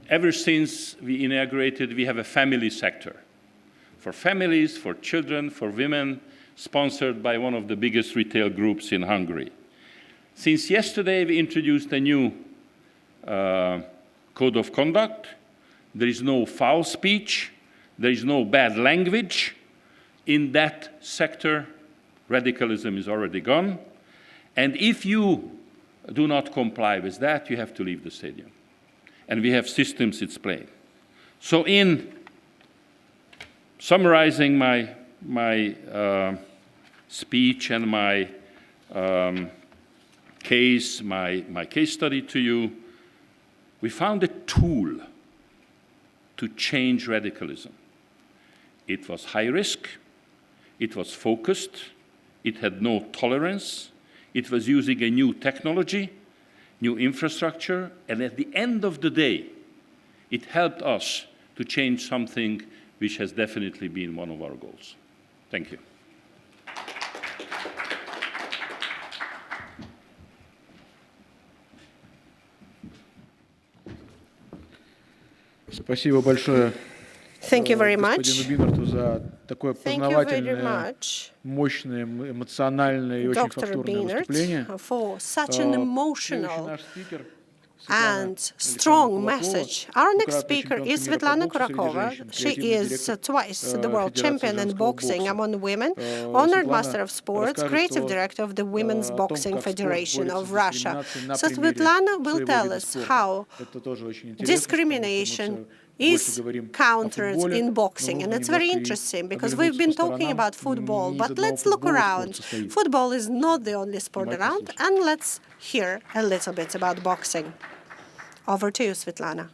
ever since we inaugurated, we have a family sector. For families, for children, for women, sponsored by one of the biggest retail groups in Hungary. Since yesterday, we introduced a new code of conduct. There is no foul speech. There is no bad language. In that sector, radicalism is already gone. And if you do not comply with that, you have to leave the stadium. And we have systems it's playing. So in summarizing my speech and my case study to you, we found a tool to change radicalism. It was high risk, it was focused, it had no tolerance, it was using a new technology, new infrastructure, and at the end of the day, it helped us to change something which has definitely been one of our goals. Thank you. Спасибо большое Thank you very much. господину Бинарту за такое Thank you very познавательное, much, мощное, эмоциональное и очень Dr. фактурное Bienert, выступление. for such an Следующий emotional наш спикер and strong message. Our next speaker is Svetlana Kurakova. She is twice the world champion in boxing among women, honored master of sports, creative director of the Women's Boxing Federation of Russia. So Svetlana will tell us how discrimination is countered in boxing. And it's very interesting because we've been talking about football, but let's look around. Football is not the only sport around, and let's hear a little bit about boxing. Over to you, Svetlana.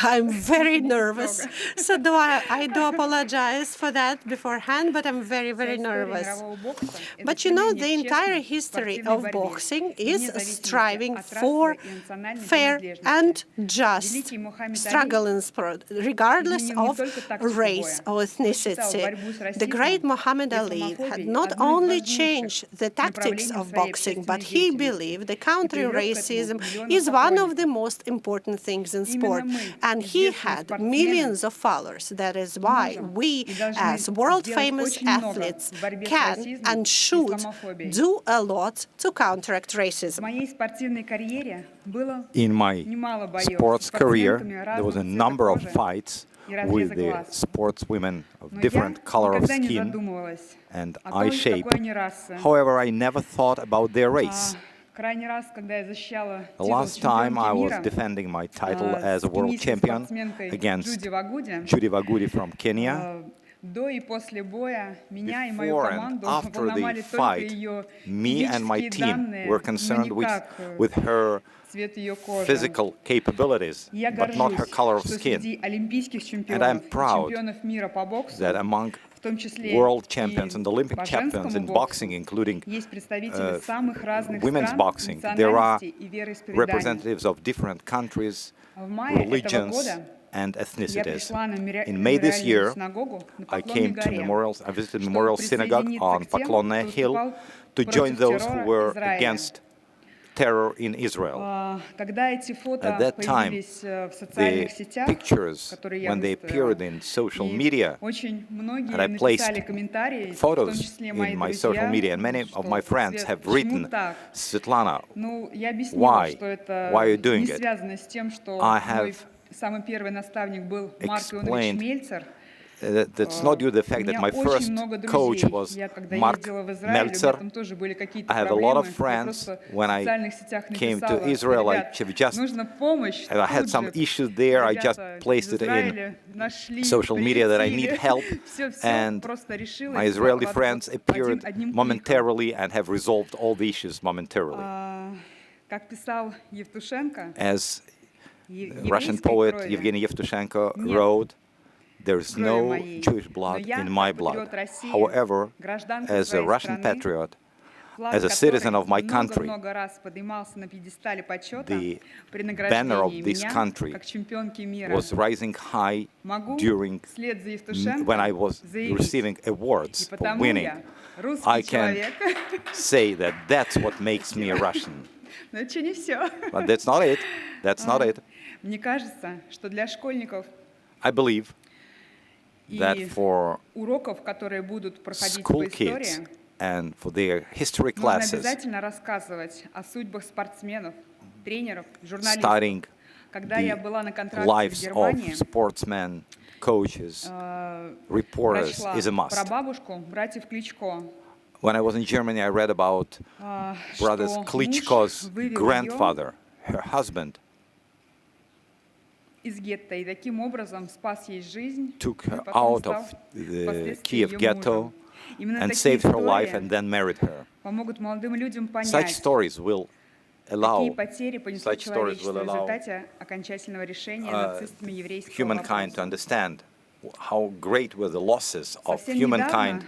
I'm very nervous, so I do apologize for that beforehand, but I'm very, very nervous. But you know, the entire history of boxing is striving for fair and just struggle in sport, regardless of race or ethnicity. The great Muhammad Ali had not only changed the tactics of boxing, but he believed that countering racism is one of the most important things in sport, and he had millions of followers. That is why we, as world-famous athletes, can and should do a lot to counteract racism. In my sports career, there was a number of fights with the sportswomen of different color of skin and eye shape. However, I never thought about their race. The last time I was defending my title as a world champion against Judy Vagudi from Kenya, Before and after the fight, me and my team were concerned with her physical capabilities, but not her color of skin. And I'm proud that among world champions and Olympic champions in boxing, including women's boxing, there are representatives of different countries, religions, and ethnicities. In May this year, I came to I visited Memorial Synagogue on Poklonne Hill to join those who were against terror in Israel. At that time, the pictures, when they appeared in social media, and I placed photos in my social media, and many of my friends have written, Svetlana, why are you doing it? I have explained that's not due to the fact that my first coach was Mark Meltzer. I have a lot of friends. When I came to Israel, I had some issues there. I just placed it in social media that I need help. And my Israeli friends appeared momentarily and have resolved all the issues momentarily. As Russian poet Evgeny Yevtushenko wrote, there is no Jewish blood in my blood. However, as a Russian patriot, as a citizen of my country, the banner of this country was rising high during when I was receiving awards for winning. I can say that that's what makes me a Russian. But that's not it. That's not it. I believe that for school kids and for their history classes, studying the lives of sportsmen, coaches, reporters is a must. When I was in Germany, I read about brothers Klitschko's grandfather, her husband, took her out of the Kiev ghetto and saved her life and then married her. Such stories will allow humankind to understand how great were the losses of humankind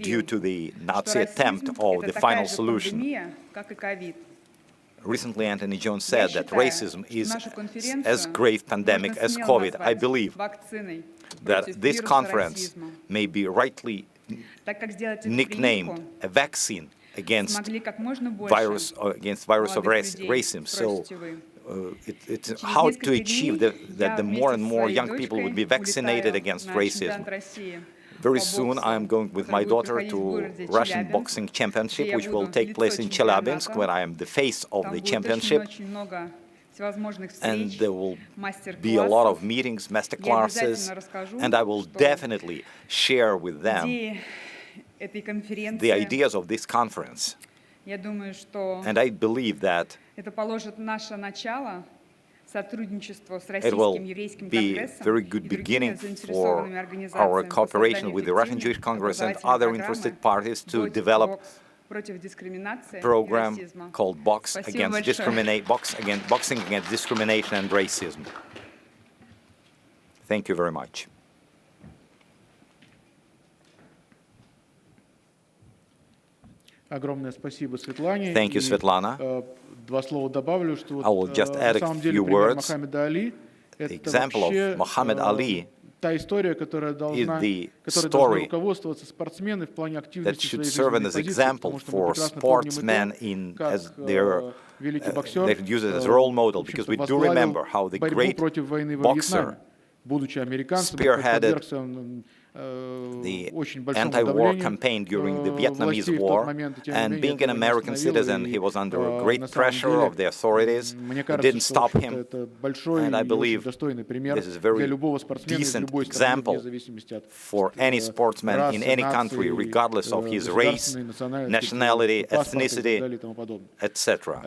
due to the Nazi attempt of the final solution. Recently, Anthony Jones said that racism is as grave pandemic as COVID. I believe that this conference may be rightly nicknamed a vaccine against virus of racism. So it's how to achieve that the more and more young people would be vaccinated against racism. Very soon, I'm going with my daughter to Russian boxing championship, which will take place in Chelyabinsk, where I am the face of the championship. And there will be a lot of meetings, master classes, and I will definitely share with them the ideas of this conference. And I believe that it will be a very good beginning for our cooperation with the Russian Jewish Congress and other interested parties to develop a program called Boxing Against Discrimination and Racism. Thank you very much. Thank you, Svetlana. I will just add a few words. The example of Muhammad Ali is the story that should serve as an example for sportsmen as they use it as a role model, because we do remember how the great boxer spearheaded the anti-war campaign during the Vietnamese War, and being an American citizen, he was under great pressure of the authorities. It didn't stop him, and I believe this is a very decent example for any sportsman in any country, regardless of his race, nationality, ethnicity, etc.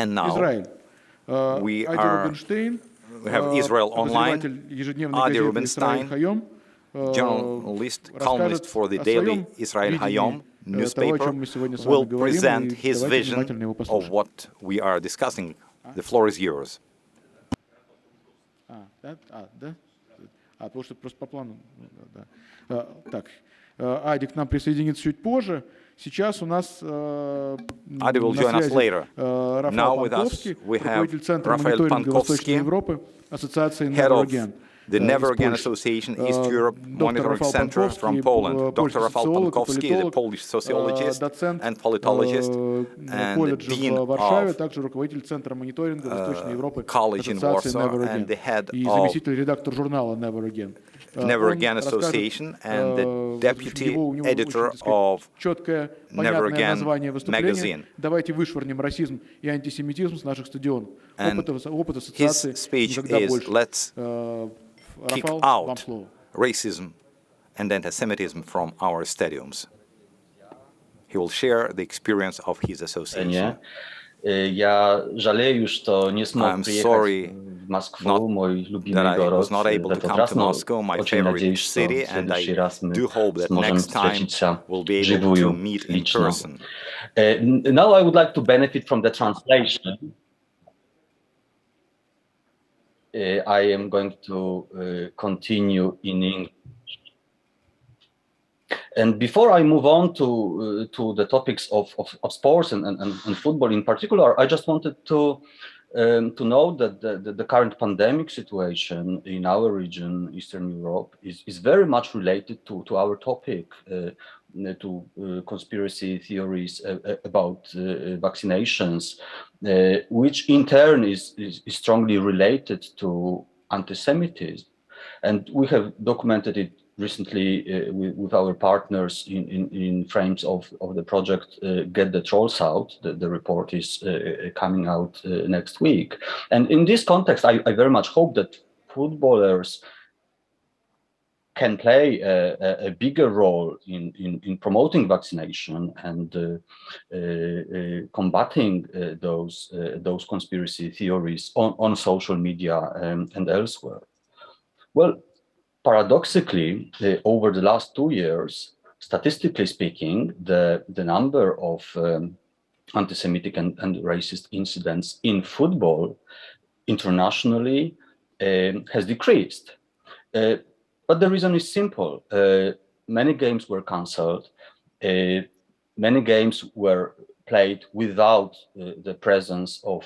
And now we are We have Israel Online. ежедневной Adi газеты «Исраэль Rubinstein, Хайом», journalist, columnist расскажет for the о daily своем Israel видении Hayom того, о newspaper, чем мы сегодня с вами will говорим, present и his давайте vision внимательно его of послушаем. what we are discussing. The floor is yours. Да? Да? Потому что просто по плану. Да. Так, Ади к нам присоединится чуть позже. Сейчас у нас на связи Рафал Панковский, руководитель Центра мониторинга Восточной Европы, Ассоциации Never Again. The Never Again Association, East Europe Monitoring Center from Poland. Dr. Rafał Pankowski is a Polish sociologist and politologist and dean of также руководитель Центра мониторинга Восточной Европы, college in Warsaw and the head и of заместитель редактора журнала Never Again. Never Again Association and the deputy editor of Never Again magazine. Давайте вышвырнем расизм и антисемитизм с наших стадионов. Опыт ассоциации никогда больше. Let's kick out racism and anti-Semitism from our stadiums. He will share the experience of his association. Ja żałuję, że to nie smogłem przyjechać w Moskwę, mój ulubiony город, w ten raz, no, очень надеюсь, что в следующий раз мы сможем встретиться вживую, лично. Now I would like to benefit from the translation. I am going to continue in English. And before I move on to the topics of sports and football in particular, I just wanted to note that the current pandemic situation in our region, Eastern Europe, is very much related to our topic, to conspiracy theories about vaccinations, which in turn is strongly related to anti-Semitism. And we have documented it recently with our partners in frames of the project Get the Trolls Out. The report is coming out next week. And in this context, I very much hope that footballers can play a bigger role in promoting vaccination and combating those conspiracy theories on social media and elsewhere. Well, paradoxically, over the last 2 years, statistically speaking, the number of anti-Semitic and racist incidents in football internationally has decreased. But the reason is simple. Many games were cancelled. Many games were played without the presence of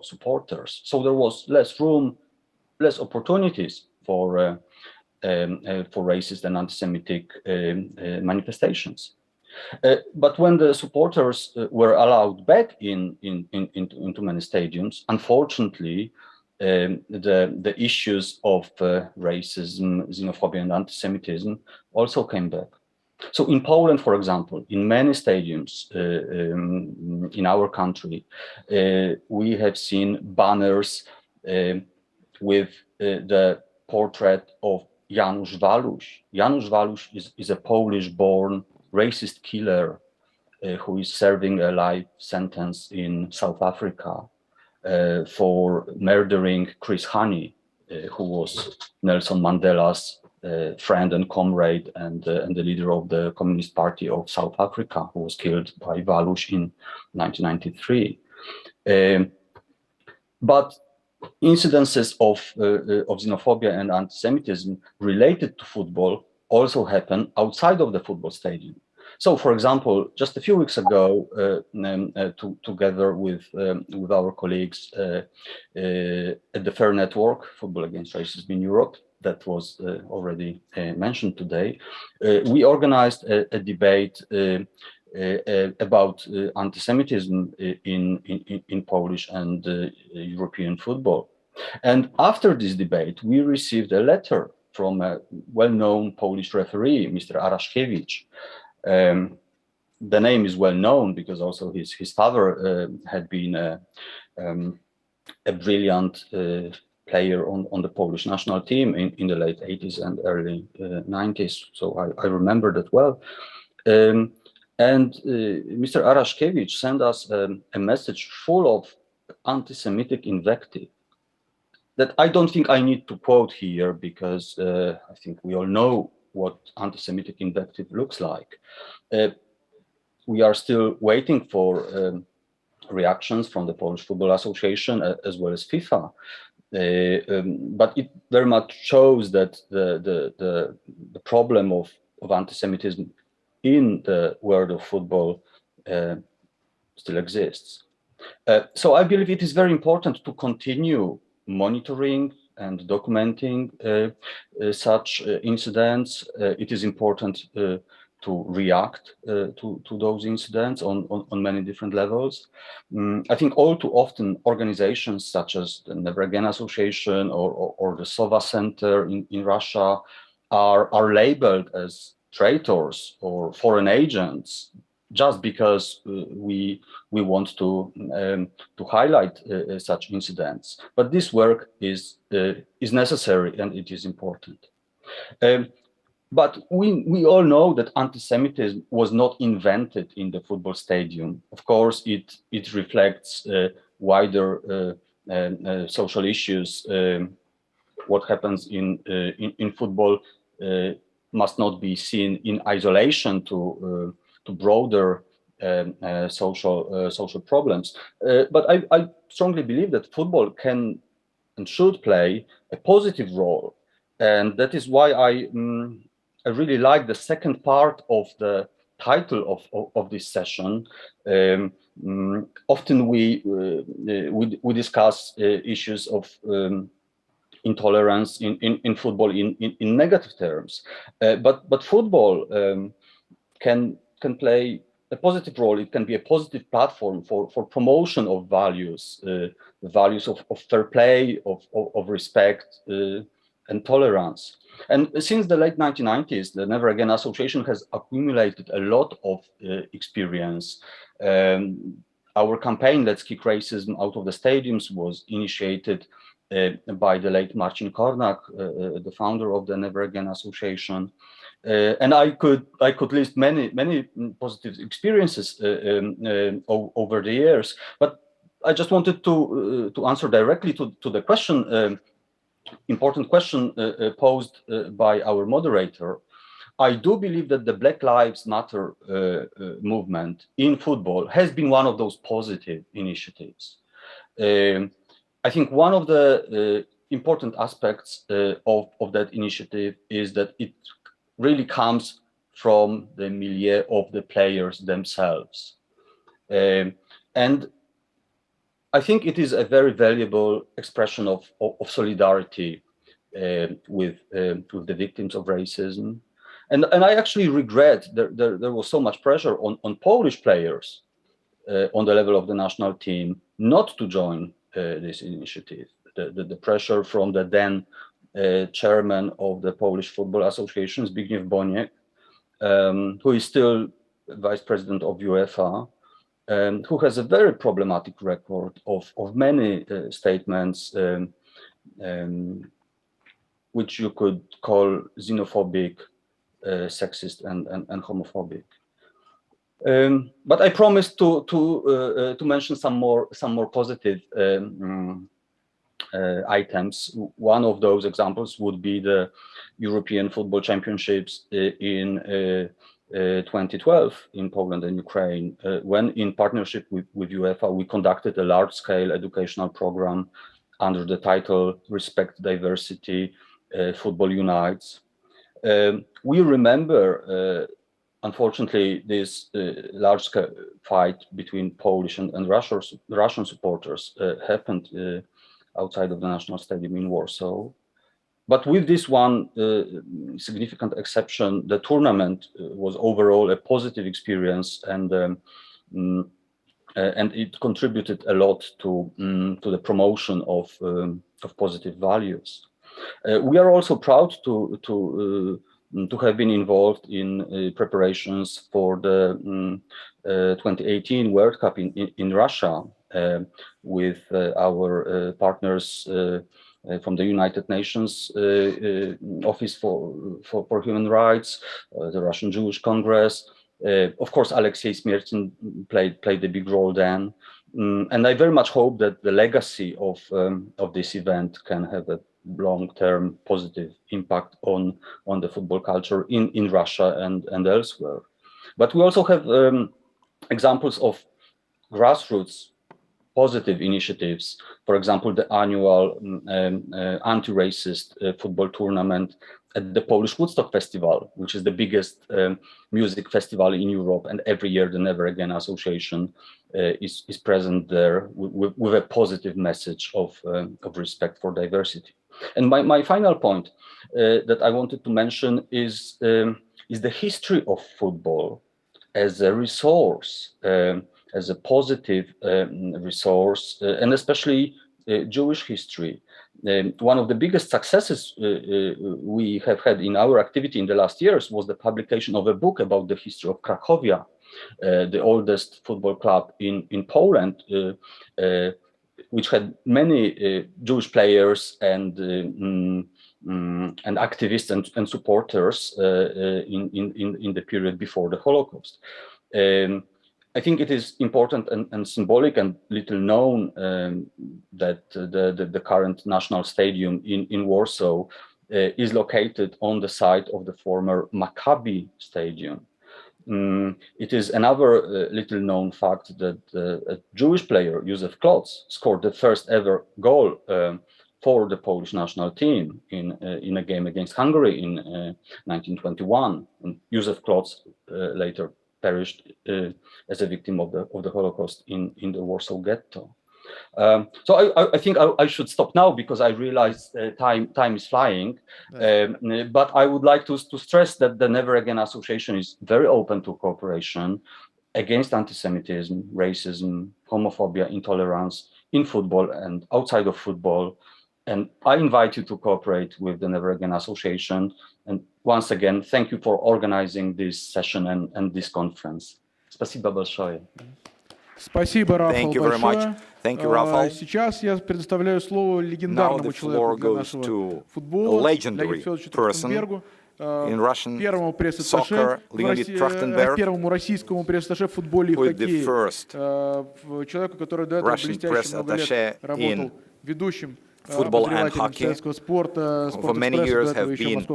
supporters. So there was less room, less opportunities for racist and anti-Semitic manifestations. But when the supporters were allowed back into many stadiums, unfortunately, the issues of racism, xenophobia, and anti-Semitism also came back. So in Poland, for example, in many stadiums in our country, we have seen banners with the portrait of Janusz Waluś. Janusz Waluś is a Polish-born racist killer who is serving a life sentence in South Africa for murdering Chris Hani, who was Nelson Mandela's friend and comrade and the leader of the Communist Party of South Africa, who was killed by Waluś in 1993. But incidences of xenophobia and anti-Semitism related to football also happen outside of the football stadium. So, for example, just a few weeks ago, together with our colleagues at the FAIR Network, Football Against Racism in Europe, that was already mentioned today, we organized a debate about anti-Semitism in Polish and European football. And after this debate, we received a letter from a well-known Polish referee, Mr. Araszkiewicz. The name is well known because also his father had been a brilliant player on the Polish national team in the late 80s and early 90s. So I remember that well. And Mr. Araszkiewicz sent us a message full of anti-Semitic invective. that I don't think I need to quote here, because I think we all know what anti-Semitic invective looks like. We are still waiting for reactions from the Polish Football Association as well as FIFA. But it very much shows that the problem of anti-Semitism in the world of football still exists. So I believe it is very important to continue monitoring and documenting such incidents. It is important to react to those incidents on many different levels. I think all too often organizations such as the Never Again Association or the Sova Center in Russia are labeled as traitors or foreign agents just because we want to highlight such incidents. But this work is necessary and it is important. But we all know that anti-Semitism was not invented in the football stadium. Of course, it reflects wider social issues. What happens in football must not be seen in isolation to broader social problems. But I strongly believe that football can and should play a positive role, and that is why I really like the second part of the title of this session. Often we discuss issues of intolerance in football in negative terms, but football can play a positive role. It can be a positive platform for promotion of values, values of fair play, of respect and tolerance. And since the late 1990s, the Never Again Association has accumulated a lot of experience. Our campaign, Let's Kick Racism Out of the Stadiums, was initiated by the late Marcin Kornak, the founder of the Never Again Association. And I could list many positive experiences over the years, but I just wanted to answer directly to the question, important question posed by our moderator. I do believe that the Black Lives Matter movement in football has been one of those positive initiatives. I think one of the important aspects of that initiative is that it really comes from the milieu of the players themselves. And I think it is a very valuable expression of solidarity with the victims of racism. And I actually regret there was so much pressure on Polish players on the level of the national team not to join this initiative. The pressure from the then chairman of the Polish Football Association, Zbigniew Boniek, who is still vice president of UEFA, who has a very problematic record of many statements which you could call xenophobic, sexist, and homophobic. But I promised to mention some more positive items. One of those examples would be the European Football Championships in 2012 in Poland and Ukraine, when in partnership with UEFA, we conducted a large-scale educational program under the title Respect Diversity, Football Unites. We remember, unfortunately, this large-scale fight between Polish and Russian supporters happened outside of the national stadium in Warsaw. But with this one significant exception, the tournament was overall a positive experience, and it contributed a lot to the promotion of positive values. We are also proud to have been involved in preparations for the 2018 World Cup in Russia with our partners from the United Nations Office for Human Rights, the Russian Jewish Congress. Of course, Alexei Smirtin played a big role then. And I very much hope that the legacy of this event can have a long-term positive impact on the football culture in Russia and elsewhere. But we also have examples of grassroots positive initiatives. For example, the annual anti-racist football tournament at the Polish Woodstock Festival, which is the biggest music festival in Europe, and every year the Never Again Association is present there with a positive message of respect for diversity. And my final point that I wanted to mention is the history of football as a resource, as a positive resource, and especially Jewish history. One of the biggest successes we have had in our activity in the last years was the publication of a book about the history of Cracovia, the oldest football club in Poland, which had many Jewish players and activists and supporters in the period before the Holocaust. I think it is important and symbolic and little known that the current national stadium in Warsaw is located on the site of the former Maccabi Stadium. It is another little known fact that a Jewish player, Józef Klotz, scored the first ever goal for the Polish national team in a game against Hungary in 1921. And Józef Klotz later perished as a victim of the Holocaust in the Warsaw Ghetto. So I think I should stop now because I realize time is flying. But I would like to stress that the Never Again Association is very open to cooperation against anti-Semitism, racism, homophobia, intolerance in football and outside of football. And I invite you to cooperate with the Never Again Association. And once again, thank you for organizing this session and this conference. Спасибо большое. Спасибо, Рафал, Thank you very much. большое. Thank you, Rafal. Сейчас я предоставляю слово легендарному человеку для нашего футбола, Леониду Федоровичу Трахтенбергу, первому пресс-атташе, первому российскому пресс-атташе в футболе и хоккее, человеку, который до этого блестяще много лет работал ведущим football and hockey. For many years have been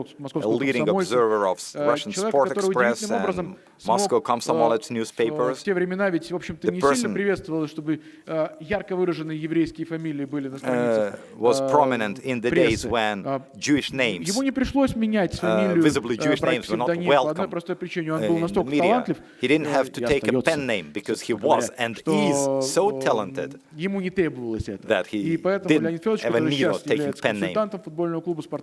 a leading observer of Russian Sport Express and Moscow Komsomolets newspapers. В те времена ведь, в общем-то, не сильно приветствовалось, чтобы ярко выраженные еврейские фамилии были на странице was prominent in the days when Jewish names, ему не пришлось менять фамилию visibly Jewish names were not по одной простой причине. Он был настолько талантлив. He didn't have to take a pen name because he was and is so talented ему не требовалось это. that he didn't have a need of taking pen name.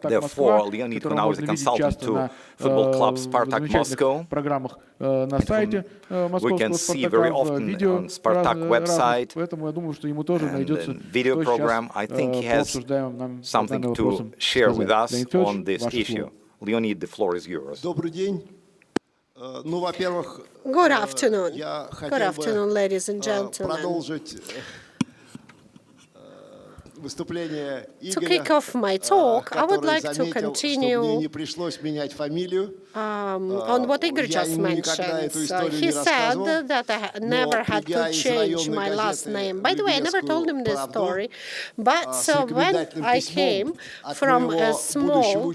Therefore, Leonid, who now is a consultant to football club Spartak Moscow, we can see very often on Spartak website and video program. I think he has something to share with us on this issue. Leonid, the floor is yours. Good afternoon. Good afternoon, ladies and gentlemen. To kick off my talk, I would like to continue on what Igor just mentioned. He said that I never had to change my last name. By the way, I never told him this story, but when I came from a small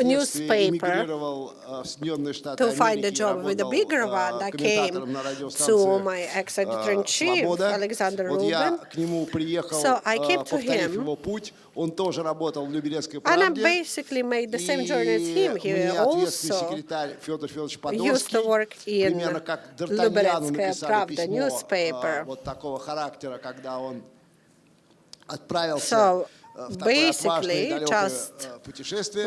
newspaper to find a job with a bigger one, I came to my ex-editor-in-chief, Alexander Rubin. So I came to him, and I basically made the same journey as him. He also used to work in Luberetskaya Pravda newspaper. So basically, just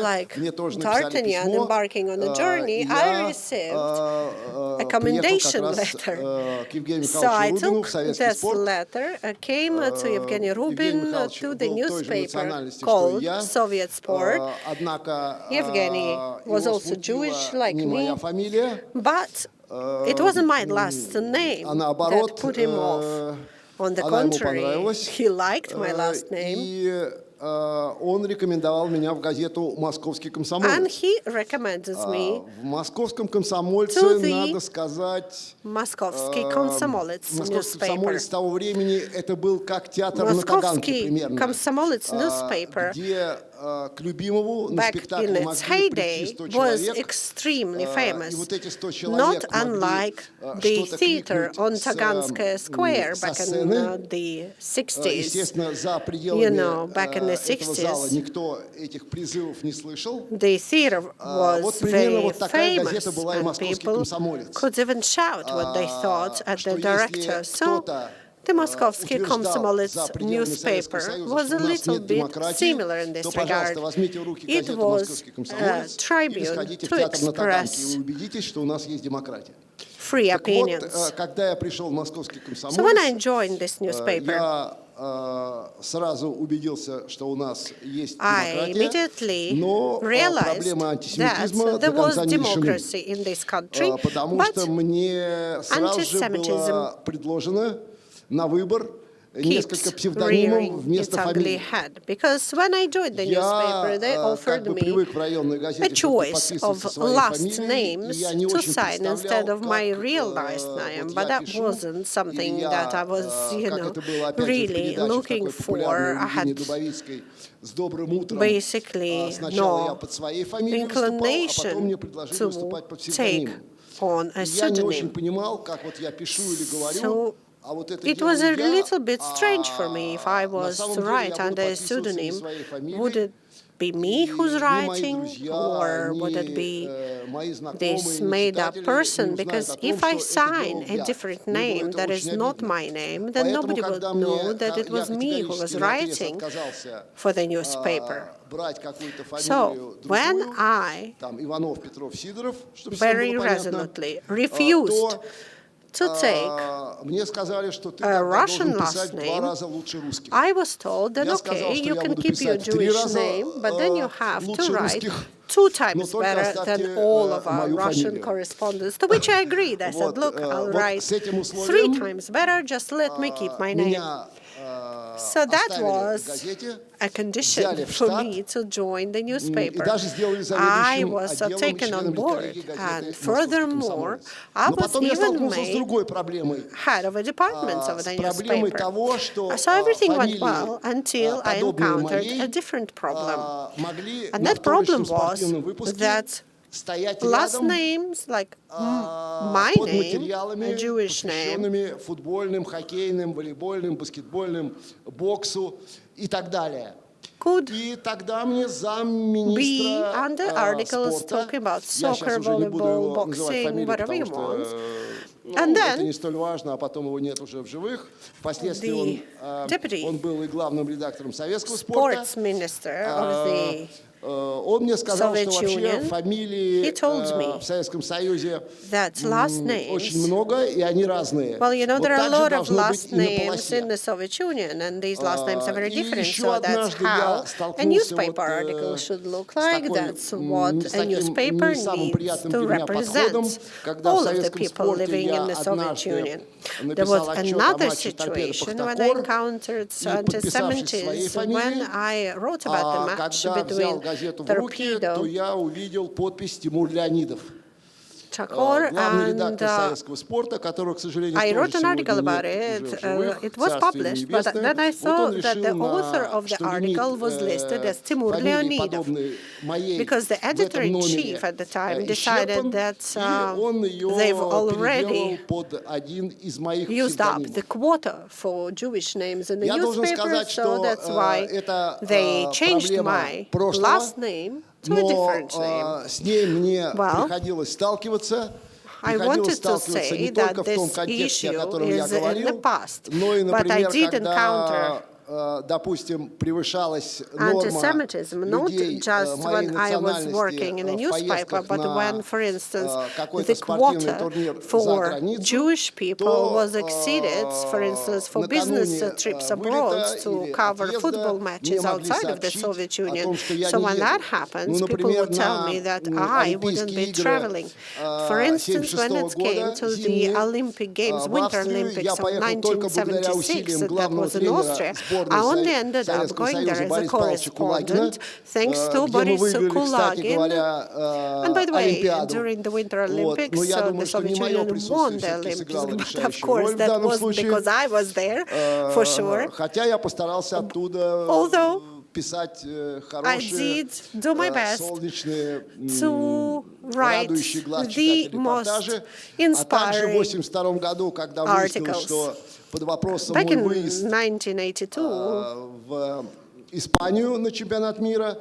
like D'Artagnan embarking on a journey, I received a commendation letter. So I took this letter, came to Evgeny Rubin, to the newspaper called Soviet Sport. Evgeny was also Jewish, like me, but it wasn't my last name that put him off. On the contrary, he liked my last name. он рекомендовал меня в газету «Московский комсомолец». And he recommended me В «Московском комсомольце», to the надо сказать, Moskovsky Komsomolets «Московский newspaper. комсомолец» того времени это был как театр на Таганке Moskovsky примерно, Komsomolets newspaper где к Любимову на back спектакль in its могли прийти heyday 100 was человек. extremely И famous, вот эти 100 not человек могли unlike the что-то theater крикнуть on с, Taganskaya Square со back in сцены. the 60s. Естественно, за You пределами know, back in the этого зала 60s, никто этих призывов не слышал. the theater was Вот примерно very вот такая famous, газета была и and «Московский people комсомолец». could even shout what they thought at Что the director. если So кто-то the Moskovsky утверждал Komsomolets за пределами Советского newspaper Союза, was что a у нас little нет bit демократии, similar in this то, regard. пожалуйста, возьмите в руки It газету was «Московский комсомолец» или tribune сходите в to театр на Таганке, и express вы убедитесь, что у нас есть демократия. free Так вот, opinions. когда я пришел в «Московский So when I комсомолец», joined this newspaper, я сразу убедился, что у нас есть I демократия, immediately но realized проблема that антисемитизма there до was конца не решены. democracy in this country, Потому что but мне сразу же было предложено на выбор несколько keeps псевдонимов rearing its вместо ugly фамилии. head. Because when I joined the newspaper, they Я offered как бы me привык в районной a газете choice подписываться of своей last фамилией, и names я не to очень sign instead представлял, of my как real last name, вот but я that пишу, wasn't something или that I я, was, you как know, это было опять же в really передаче looking такой for. популярной I Евгении had Дубовицкой «С добрым утром». basically Сначала я no под своей фамилией выступал, а потом мне inclination предложили to выступать под take псевдонимом. on a И я не очень pseudonym. понимал, как вот я пишу или говорю, So а вот это it was a делаю я, little bit strange for me if I на was самом to деле write я буду under a подписываться не pseudonym. своей Would фамилией. it be me who's Ни мои writing, друзья, or would it be ни мои this знакомые, ни made-up читатели person? не узнают Because о том, if I что это sign делал a я. different Мне было name это that is очень not обидно. my name, then Поэтому, nobody would когда know мне, that it я was me who was категорически наотрез writing отказался for the newspaper. брать какую-то So фамилию when другую, I там Иванов, Петров, Сидоров, чтобы всем very было понятно, resolutely refused to take мне сказали, что ты a тогда Russian должен last писать в 2 name, раза лучше русских. I was told that, Я сказал, okay, что you я can буду keep your писать в 3 Jewish раза name, but then you have to лучше write русских. 2 Но times только better оставьте than all of our мою Russian фамилию. correspondents. To which I agreed. I said, Вот, look, I'll вот write с этим 3 условием times better, just let me keep my name. меня So that оставили в was газете, a condition взяли в for штат, me to join the и newspaper. даже сделали I заведующим was отделом и taken on членом board, редактории газеты and «Московский furthermore, комсомолец». I Но was потом я even столкнулся с made другой проблемой. head of a department of С the проблемой newspaper. того, что So everything went фамилии, well until I подобные encountered моей, a different problem. могли And на that problem второчном was спортивном выпуске that стоять last рядом names, like my под name, материалами, a Jewish name, посвященными футбольным, хоккейным, волейбольным, баскетбольным, боксу и так далее. could И тогда мне be замминистра under articles спорта, talking about я сейчас soccer, уже не буду volleyball, его называть boxing, фамилию, whatever потому you что want. ну, And это then не столь важно, а потом его нет уже в живых. Впоследствии the deputy он был и главным редактором советского спорта. sports minister of the Он мне сказал, Soviet что вообще Union, фамилии he told me в Советском Союзе that last очень names, много, и они разные. well, you know, Вот there are a так же lot of должно быть last и на names полосе. in the Soviet Union, and these last names are very И different. еще So that's однажды я how a столкнулся newspaper вот, article should look с like. такой, That's what с a таким newspaper не самым needs приятным to для меня подходом, represent когда в all of the советском people спорте living я in the Soviet однажды Union. There написал was отчет о another матче situation when I торпедо-пахтакор, encountered и, подписавшись своей anti-Semitism when фамилией, I wrote about the match когда взял between газету в руки, то Torpedo я увидел подпись «Тимур Леонидов». Chakor, Главный and редактор советского спорта, который, к сожалению, I тоже wrote an article сегодня about нет it. уже в живых, It was царствие published, but небесное. then I Вот saw он that the решил, author of the что article was listed as Timur фамилии, Leonidov, подобные моей, because the в этом editor-in-chief номере at the time исчерпан, decided that и он ее they've переделал already под один из моих used up псевдонимов. the quota for Jewish names in the Я должен newspaper, сказать, so что that's why это they changed проблема my прошлого, last name to a но different name. с ней мне Well, приходилось сталкиваться. I Приходилось wanted to сталкиваться say не that только в том this контексте, о issue котором я is in the говорил, past, но и, but I например, did когда, допустим, превышалась норма anti-Semitism, not людей just моей when I was working in a национальности в newspaper, поездках but на when, for instance, какой-то the спортивный quota турнир за for границу, Jewish people то was exceeded, for instance, for business накануне trips вылета abroad to или cover отъезда football мне matches могли outside of the сообщить Soviet о Union. том, что я So не when еду. that Ну, happens, people например, would tell на me that I wouldn't Олимпийские be игры traveling. For instance, when it 76 came года, to the зимние, Olympic Games, в Winter Австрию, я Olympics of поехал только благодаря 1976, усилиям that главного was in тренера Austria, I only ended up going there as a correspondent thanks to Boris Kulagin. And by the way, during the Winter Olympics, the Soviet Union won the Olympics. But of course, that wasn't because I was there, for sure. Although I did do my best to write the most inspiring articles. Back in 1982,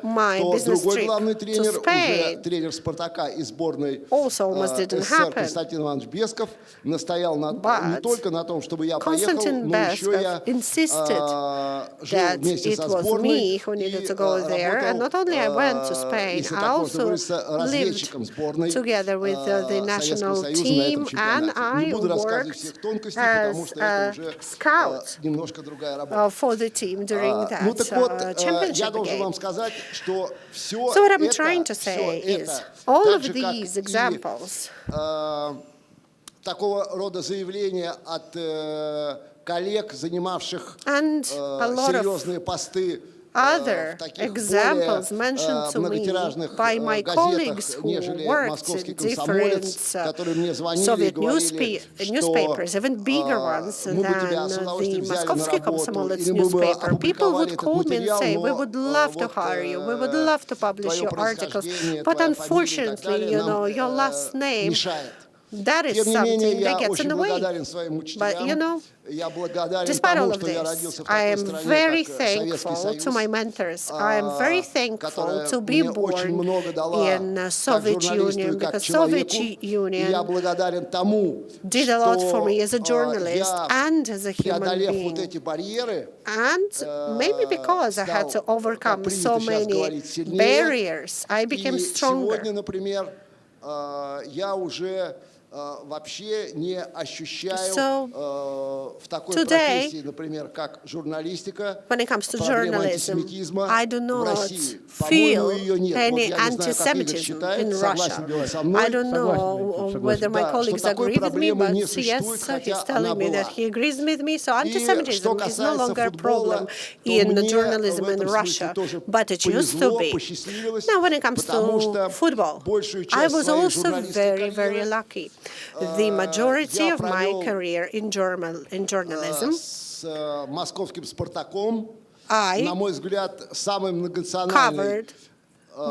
my business trip to Spain also almost didn't happen. But Konstantin Beskov insisted that it was me who needed to go there. And not only I went to Spain, I also lived together with the national team, and I worked as a scout for the team during that championship game. So what I'm trying to say is, all of these examples and a lot of other examples mentioned to me by my colleagues who worked in different Soviet newspapers, even bigger ones than the Moskovsky Komsomolets newspaper. People would call me and say, we would love to hire you, we would love to publish your articles, but unfortunately, your last name, that is something that gets in the way. But, despite all of this, I am very thankful to my mentors. I am very thankful to be born in Soviet Union, because Soviet Union did a lot for me as a journalist and as a human being. And maybe because I had to overcome so many barriers, I became stronger. So today, when it comes to journalism, I do not feel any anti-Semitism in Russia. I don't know whether my colleagues agree with me, but yes, he's telling me that he agrees with me. So anti-Semitism is no longer a problem in journalism in Russia, but it used to be. Now, when it comes to football, I was also very, very lucky. The majority of my career in journalism, I covered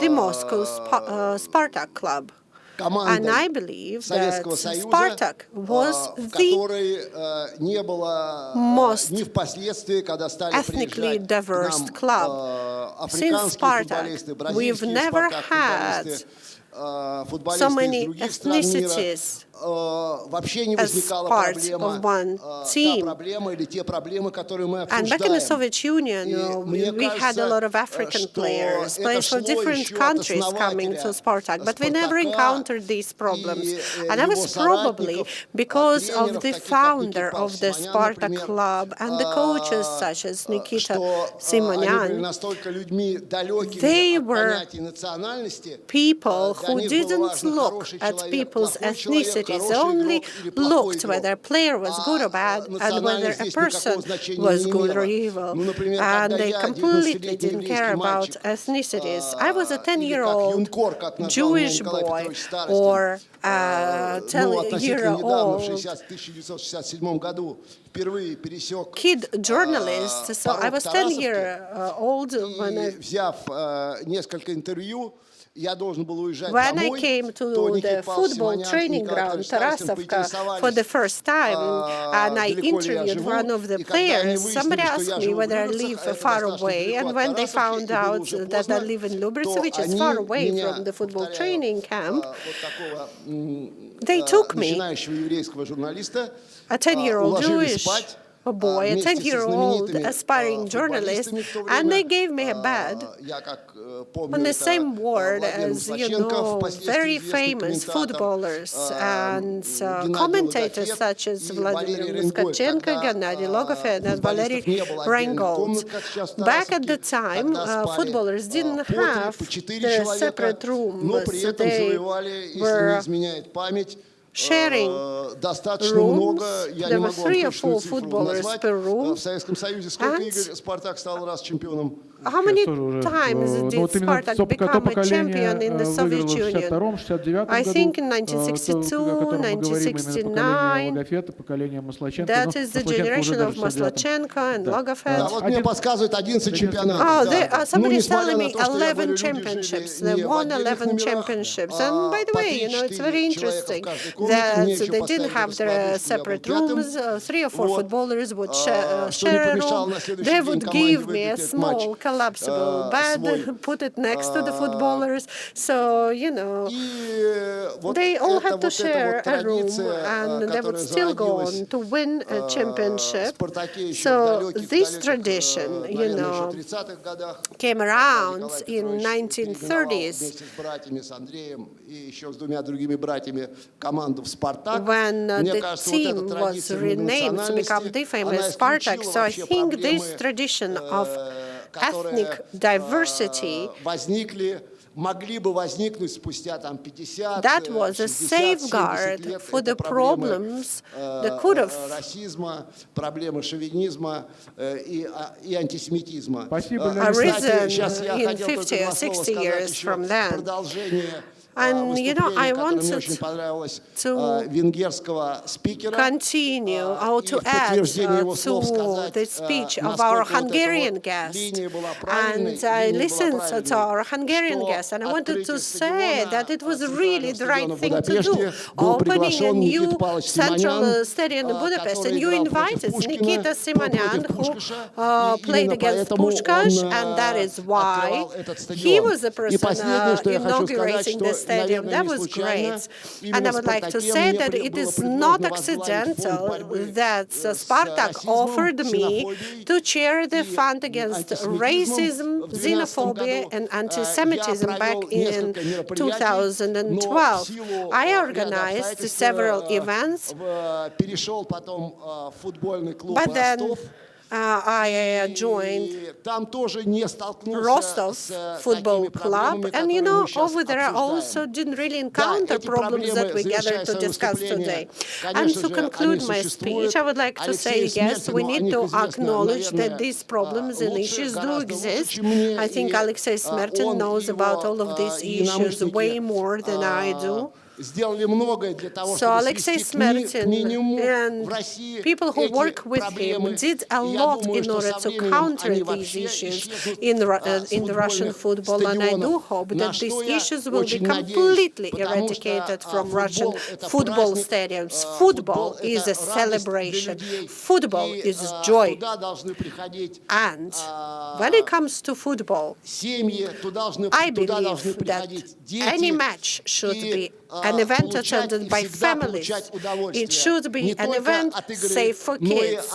the Moscow Spartak club. And I believe that Spartak was the most ethnically diverse club. Since Spartak, we've never had so many ethnicities as part of one team. And back in the Soviet Union, we had a lot of African players from different countries coming to Spartak, but we never encountered these problems. And that was probably because of the founder of the Spartak club and the coaches such as Nikita Simonyan. They were people who didn't look at people's ethnicity. They only looked whether a player was good or bad and whether a person was good or evil. And they completely didn't care about ethnicities. I was a 10-year-old Jewish boy or a 10-year-old kid journalist. So I was 10-year-old when I came to the football training ground, Tarasovka, for the first time, and I interviewed one of the players, somebody asked me whether I live far away, and when they found out that I live in Lubrice, which is far away from the football training camp, they took me, a 10-year-old Jewish boy, a 10-year-old aspiring journalist, and they gave me a bed on the same ward as, very famous footballers and commentators such as Vladimir Muskatchenko, Gennady Logofin, and Valery Reingold. Back at the time, footballers didn't have their separate rooms. They were sharing rooms. There were 3 or 4 footballers per room. And how many times did Spartak become a champion in the Soviet Union? I think in 1962, 1969. That is the generation of Maslachenko and Logofet. Somebody's telling me 11 championships. They won 11 championships. And by the way, it's very interesting that they didn't have their separate rooms. 3 or 4 footballers would share a room. They would give me a small collapsible bed, put it next to the footballers. So, they all had to share a room, and they would still go on to win a championship. So this tradition, came around in 1930s when the team was renamed to become the famous Spartak. So I think this tradition of ethnic diversity that was a safeguard for the problems that could have arisen in 50 or 60 years from then. And, I wanted to continue or to add to the speech of our Hungarian guest. And I listened to our Hungarian guest, and I wanted to say that it was really the right thing to do, opening a new central stadium in Budapest. And you invited Nikita Simonyan, who played against Puskás, and that is why he was the person inaugurating this stadium. That was great. And I would like to say that it is not accidental that Spartak offered me to chair the fund against racism, xenophobia, and anti-Semitism back in 2012. I organized several events, but then I joined Rostov Football Club, and over there I also didn't really encounter problems that we gathered to discuss today. And to conclude my speech, I would like to say, yes, we need to acknowledge that these problems and issues do exist. I think Alexei Smertin knows about all of these issues way more than I do. So Alexei Smertin and people who work with him did a lot in order to counter these issues in the Russian football, and I do hope that these issues will be completely eradicated from Russian football stadiums. Football is a celebration. Football is joy. And when it comes to football, I believe that any match should be an event attended by families. It should be an event safe for kids.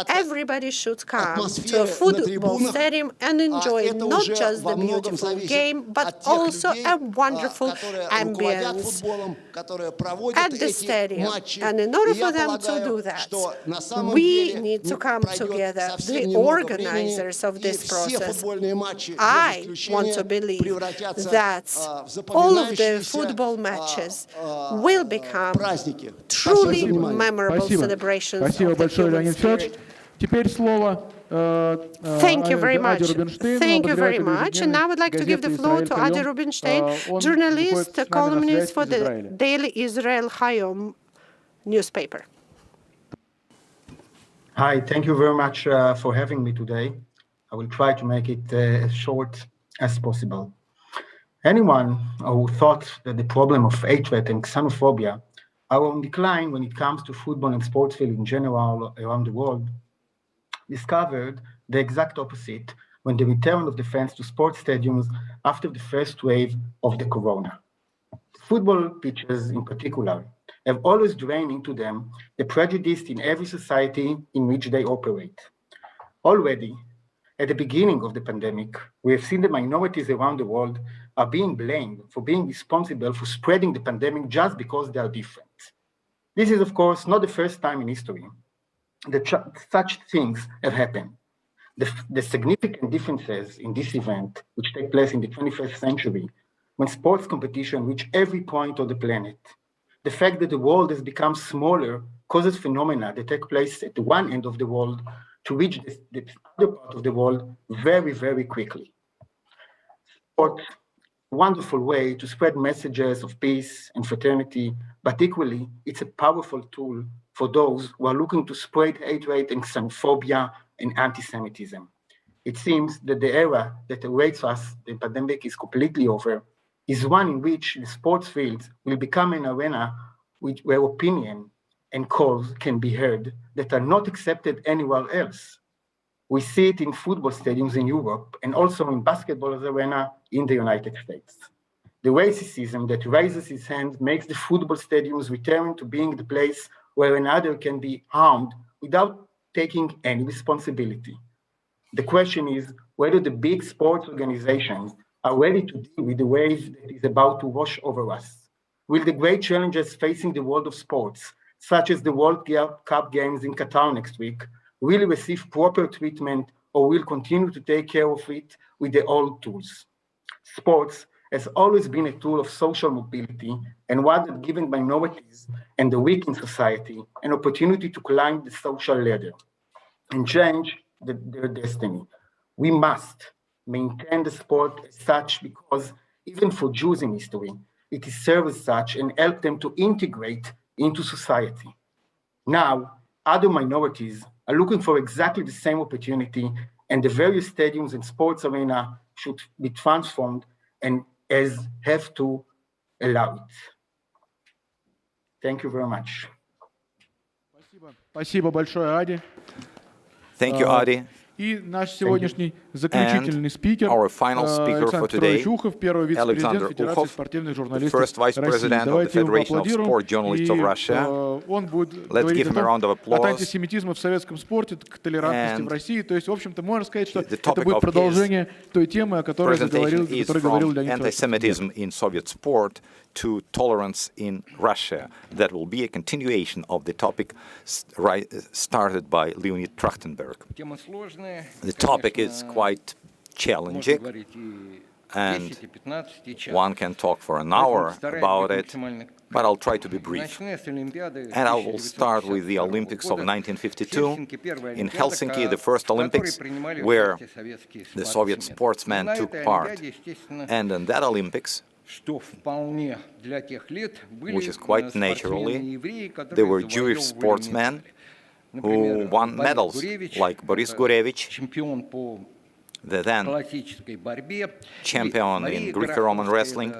Everybody should come to a football stadium and enjoy not just the beautiful game, but also a wonderful ambience at the stadium. And in order for them to do that, we need to come together, the organizers of this process. I want to believe that all of the football matches will become truly memorable celebrations of the human spirit. Thank you very much. Thank you very much. And now I would like to give the floor to Adi Rubinstein, journalist, columnist for the Daily Israel Hayom newspaper. Hi, thank you very much for having me today. I will try to make it as short as possible. Anyone who thought that the problem of hatred and xenophobia are on decline when it comes to football and sports field in general around the world discovered the exact opposite when the return of the fans to sports stadiums after the first wave of the corona. Football pitches in particular have always drained into them the prejudice in every society in which they operate. Already, at the beginning of the pandemic, we have seen the minorities around the world are being blamed for being responsible for spreading the pandemic just because they are different. This is, of course, not the first time in history that such things have happened. The significant differences in this event, which take place in the 21st century, when sports competition reach every point of the planet, The fact that the world has become smaller causes phenomena that take place at the one end of the world to reach the other part of the world very, very quickly. Sport, a wonderful way to spread messages of peace and fraternity, but equally, it's a powerful tool for those who are looking to spread hatred and xenophobia and anti-Semitism. It seems that the era that awaits us, the pandemic is completely over, is one in which the sports fields will become an arena where opinion and calls can be heard that are not accepted anywhere else. We see it in football stadiums in Europe and also in basketball arena in the United States. The racism that raises its hand makes the football stadiums return to being the place where another can be harmed without taking any responsibility. The question is whether the big sports organizations are ready to deal with the wave that is about to wash over us. Will the great challenges facing the world of sports, such as the World Cup Games in Qatar next week, really receive proper treatment or will continue to take care of it with the old tools? Sports has always been a tool of social mobility and one that given minorities and the weak in society an opportunity to climb the social ladder and change their destiny. We must maintain the sport as such because even for Jews in history, it is served as such and help them to integrate into society. Now, other minorities are looking for exactly the same opportunity, and the various stadiums and sports arena should be transformed and have to allow it. Thank you very much. Спасибо большое, Ади. Thank you, Adi. И наш сегодняшний заключительный спикер Александр Петрович Ухов, первый вице-президент Федерации спортивных журналистов России. Давайте ему поаплодируем. И он будет говорить от антисемитизма в советском спорте к толерантности в России. То есть, в общем-то, можно сказать, что это будет продолжение той темы, о которой говорил Леонид Владимирович. To tolerance in Russia. That will be a continuation of the topic started by Leonid Trachtenberg. The topic is quite challenging, and one can talk for an hour about it, but I'll try to be brief. And I will start with the Olympics of 1952 in Helsinki, the first Olympics, where the Soviet sportsmen took part. And in that Olympics, which is quite naturally, there were Jewish sportsmen who won medals, like Boris Gurevich, the then champion in Greco-Roman wrestling,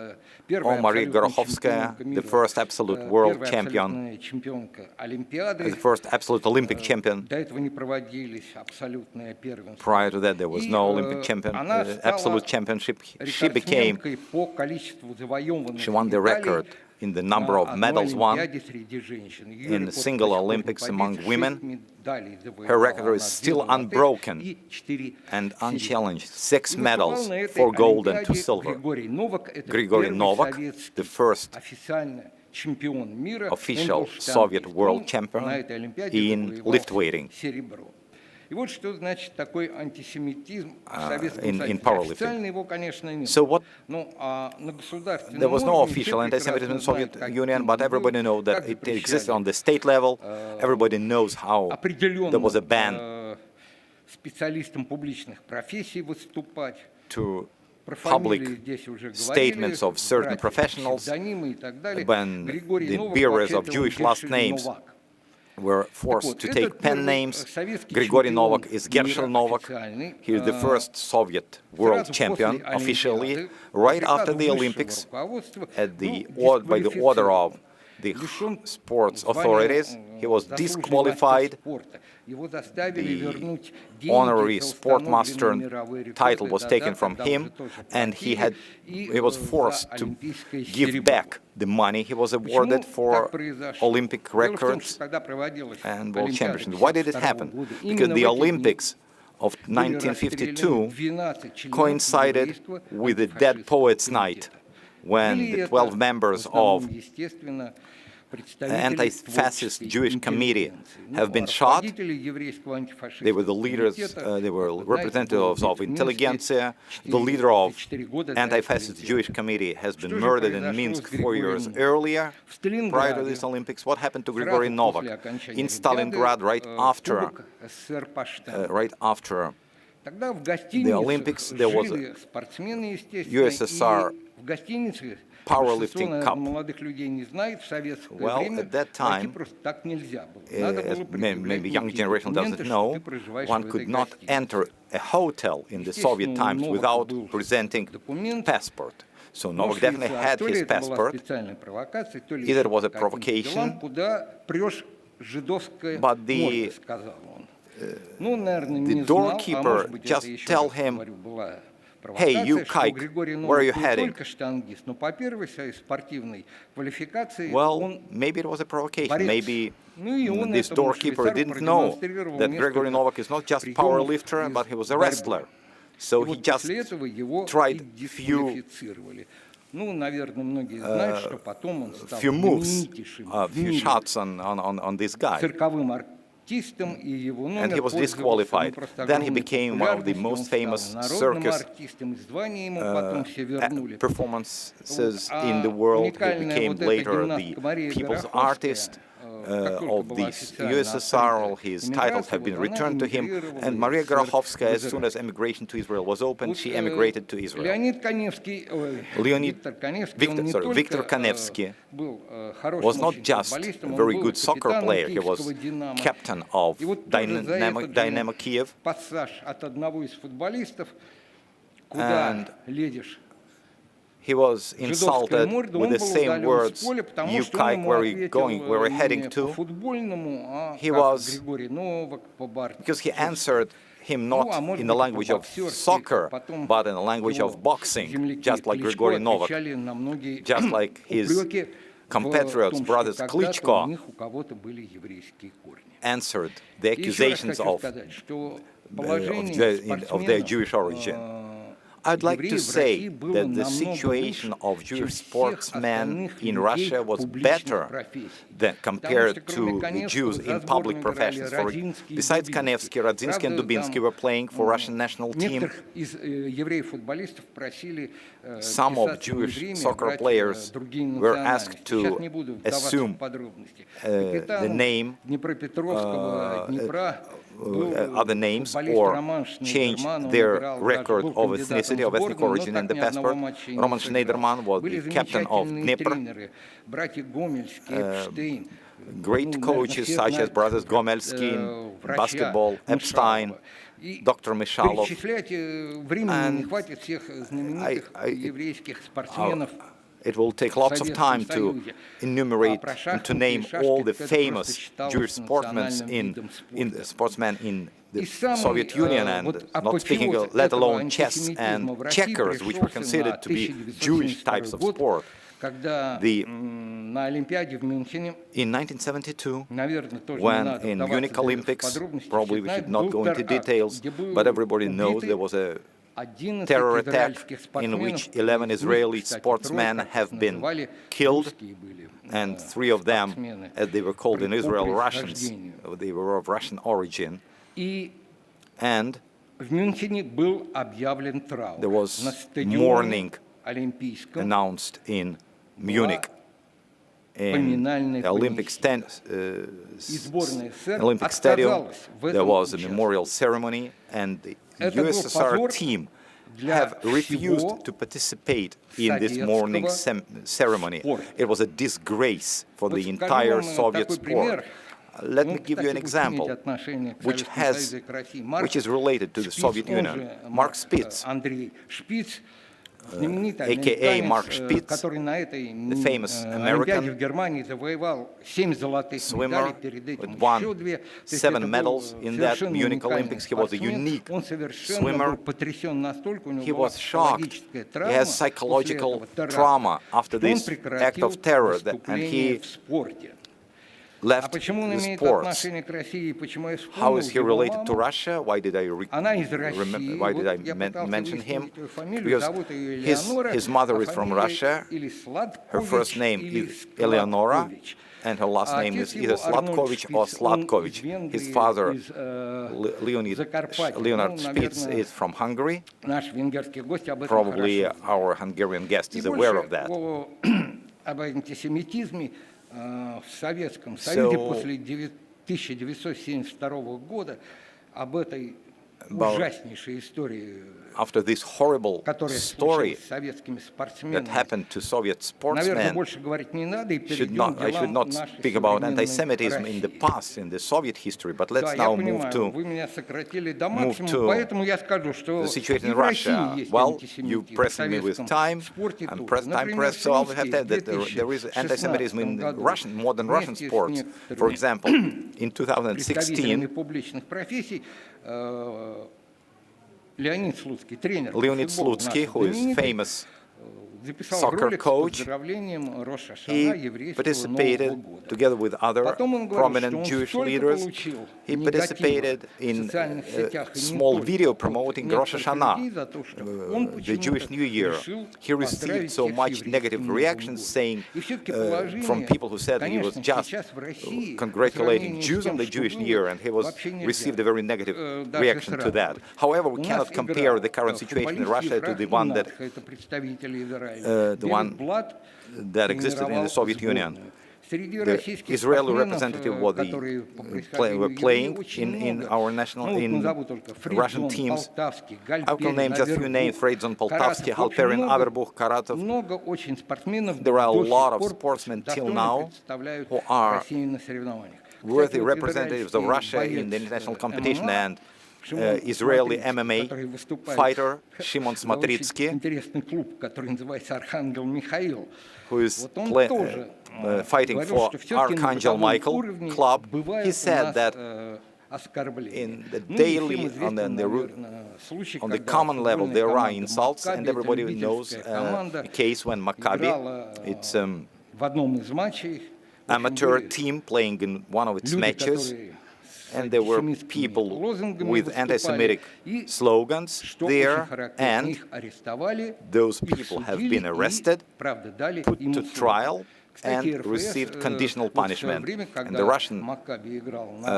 or Maria Gorokhovskaya, the first absolute world champion, the first absolute Olympic champion. Prior to that, there was no Olympic champion, absolute championship. She won the record in the number of medals won in the single Olympics among women. Her record is still unbroken and unchallenged. 6 medals, 4 gold and 2 silver. Grigory Novak, the first official Soviet world champion in lift weighting. In powerlifting. So what? There was no official anti-Semitism in the Soviet Union, but everybody knows that it existed on the state level. Everybody knows how there was a ban to public statements of certain professionals when the bearers of Jewish last names were forced to take pen names. Grigory Novak is Gershel Novak. He is the first Soviet world champion officially. Right after the Olympics, by the order of the sports authorities, he was disqualified. The honorary sportmaster title was taken from him, and he was forced to give back the money he was awarded for Olympic records and world championships. Why did it happen? Because the Olympics of 1952 coincided with the Dead Poets Night, when the 12 members of anti-fascist Jewish committee have been shot. They were the leaders, they were representatives of intelligentsia. The leader of anti-fascist Jewish committee has been murdered in Minsk 4 years earlier, prior to these Olympics. What happened to Grigory Novak? In Stalingrad, right after the Olympics, there was a USSR powerlifting cup. Well, at that time, maybe young generation doesn't know, one could not enter a hotel in the Soviet times without presenting passport. So Novak definitely had his passport. Either it was a provocation, but the doorkeeper just tell him, "Hey, you kike, where are you heading?" Well, maybe it was a provocation. Maybe this doorkeeper didn't know that Grigory Novak is not just power lifter, but he was a wrestler. So he just tried few moves, few shots on this guy. And he was disqualified. Then he became one of the most famous circus performances in the world. He became later the people's artist of the USSR. All his titles have been returned to him. And Maria Gorokhovskaya, as soon as emigration to Israel was open, she emigrated to Israel. Viktor Kanevsky was not just a very good soccer player. He was captain of Dynamo Kiev. And he was insulted with the same words, "You kike, where are you going, where are you heading to?" He was, because he answered him not in the language of soccer, but in the language of boxing, just like Grigory Novak, just like his compatriots, brothers Klitschko, answered the accusations of their Jewish origin. I'd like to say that the situation of Jewish sportsmen in Russia was better than compared to the Jews in public professions. Besides Kanevsky, Radzinsky and Dubinsky were playing for Russian national team. Some of Jewish soccer players were asked to assume the name, other names, or change their record of ethnicity, of ethnic origin in the passport. Roman Schneiderman was the captain of Dnipro. Great coaches such as brothers Gomelsky in basketball, Epstein, Dr. Mishalov. It will take lots of time to enumerate and to name all the famous Jewish sportsmen in the Soviet Union, and not speaking, let alone chess and checkers, which were considered to be Jewish types of sport. In 1972, when in Munich Olympics, probably we should not go into details, but everybody knows there was a terror attack in which 11 Israeli sportsmen have been killed, and 3 of them, as they were called in Israel, Russians. They were of Russian origin. And there was mourning announced in Munich. In the Olympic Stadium, there was a memorial ceremony, and the USSR team have refused to participate in this mourning ceremony. It was a disgrace for the entire Soviet sport. Let me give you an example, which is related to the Soviet Union. Mark Spitz, aka Mark Spitz, the famous American swimmer, with won 7 medals in that Munich Olympics. He was a unique swimmer. He was shocked. He has psychological trauma after this act of terror, and he left the sports. How is he related to Russia? Why did I mention him? Because his mother is from Russia. Her first name is Eleonora, and her last name is either Slatkovich or Slatkovich. His father, Leonard Spitz, is from Hungary. Probably our Hungarian guest is aware of that. Об антисемитизме в Советском Союзе после 1972 года, об этой ужаснейшей истории, after this horrible story that happened to Soviet sportsmen, I should not speak about anti-Semitism in the past, in the Soviet history, but let's now move to the situation in Russia. Well, you pressed me with time, I'm time pressed, so I'll have to that there is anti-Semitism in modern Russian sports. For example, in 2016, Leonid Slutsky, who is famous soccer coach, he participated together with other prominent Jewish leaders. He participated in a small video promoting Rosh Hashanah, the Jewish New Year. He received so much negative reactions saying from people who said he was just congratulating Jews on the Jewish New Year, and he received a very negative reaction to that. However, we cannot compare the current situation in Russia to the one that existed in the Soviet Union. The Israeli representative were playing in our Russian teams. I will name just a few names: Fredzon, Poltavsky, Halperin, Averbuch, Karatov. There are a lot of sportsmen till now who are worthy representatives of Russia in the international competition, and Israeli MMA fighter Shimon Smotritsky, who is fighting for Archangel Michael club. He said that in the daily, on the common level, there are insults, and everybody knows a case when Maccabi, it's amateur team playing in one of its matches, and there were people with anti-Semitic slogans there, and those people have been arrested, put to trial, and received conditional punishment. And the Russian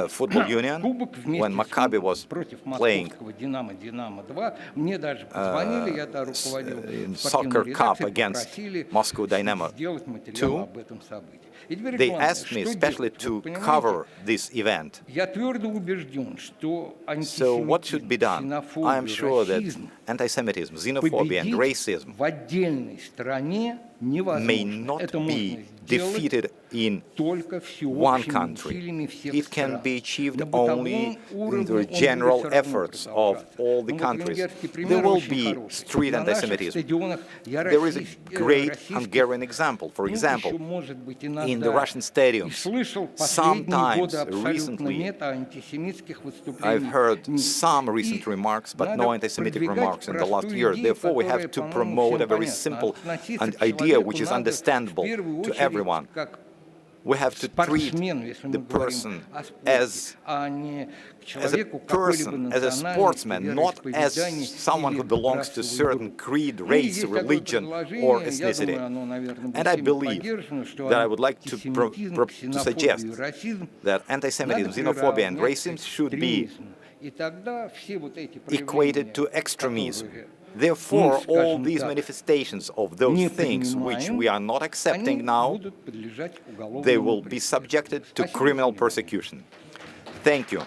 football union, when Maccabi was playing in soccer cup against Moscow Dynamo 2, they asked me especially to cover this event. So what should be done? I am sure that anti-Semitism, xenophobia and racism may not be defeated in one country. It can be achieved only in the general efforts of all the countries. There will be street anti-Semitism. There is a great Hungarian example. For example, in the Russian stadiums, sometimes recently, I've heard some recent remarks, but no anti-Semitic remarks in the last year. Therefore, we have to promote a very simple idea which is understandable to everyone. We have to treat the person as a person, as a sportsman, not as someone who belongs to a certain creed, race, religion, or ethnicity. And I believe that I would like to suggest that anti-Semitism, xenophobia, and racism should be equated to extremism. Therefore, all these manifestations of those things which we are not accepting now, they will be subjected to criminal persecution. Thank you.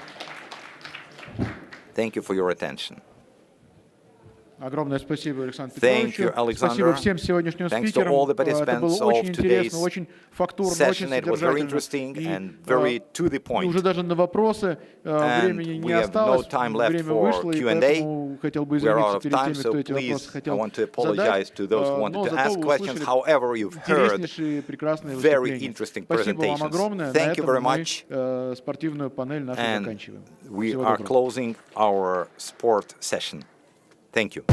Thank you for your attention. Огромное спасибо, Александру Thank you, Петровичу. Alexander. Спасибо всем сегодняшним Thanks to спикерам. all the Это participants было очень of интересно, today's очень фактурно, очень session. It was very содержательно. interesting И and very to the point. уже даже на вопросы времени And не we have no осталось, time left время for вышло, и Q&A. поэтому хотел бы We are out извиниться of перед time, теми, so кто эти please, вопросы I хотел want to apologize задать. to those who wanted Но to зато ask вы questions. услышали However, you've heard интереснейшие, прекрасные very выступления. interesting Спасибо вам presentations. огромное. Thank you На very этом мы much. спортивную панель нашу And заканчиваем. we Всего are доброго. closing our sport session. Thank you.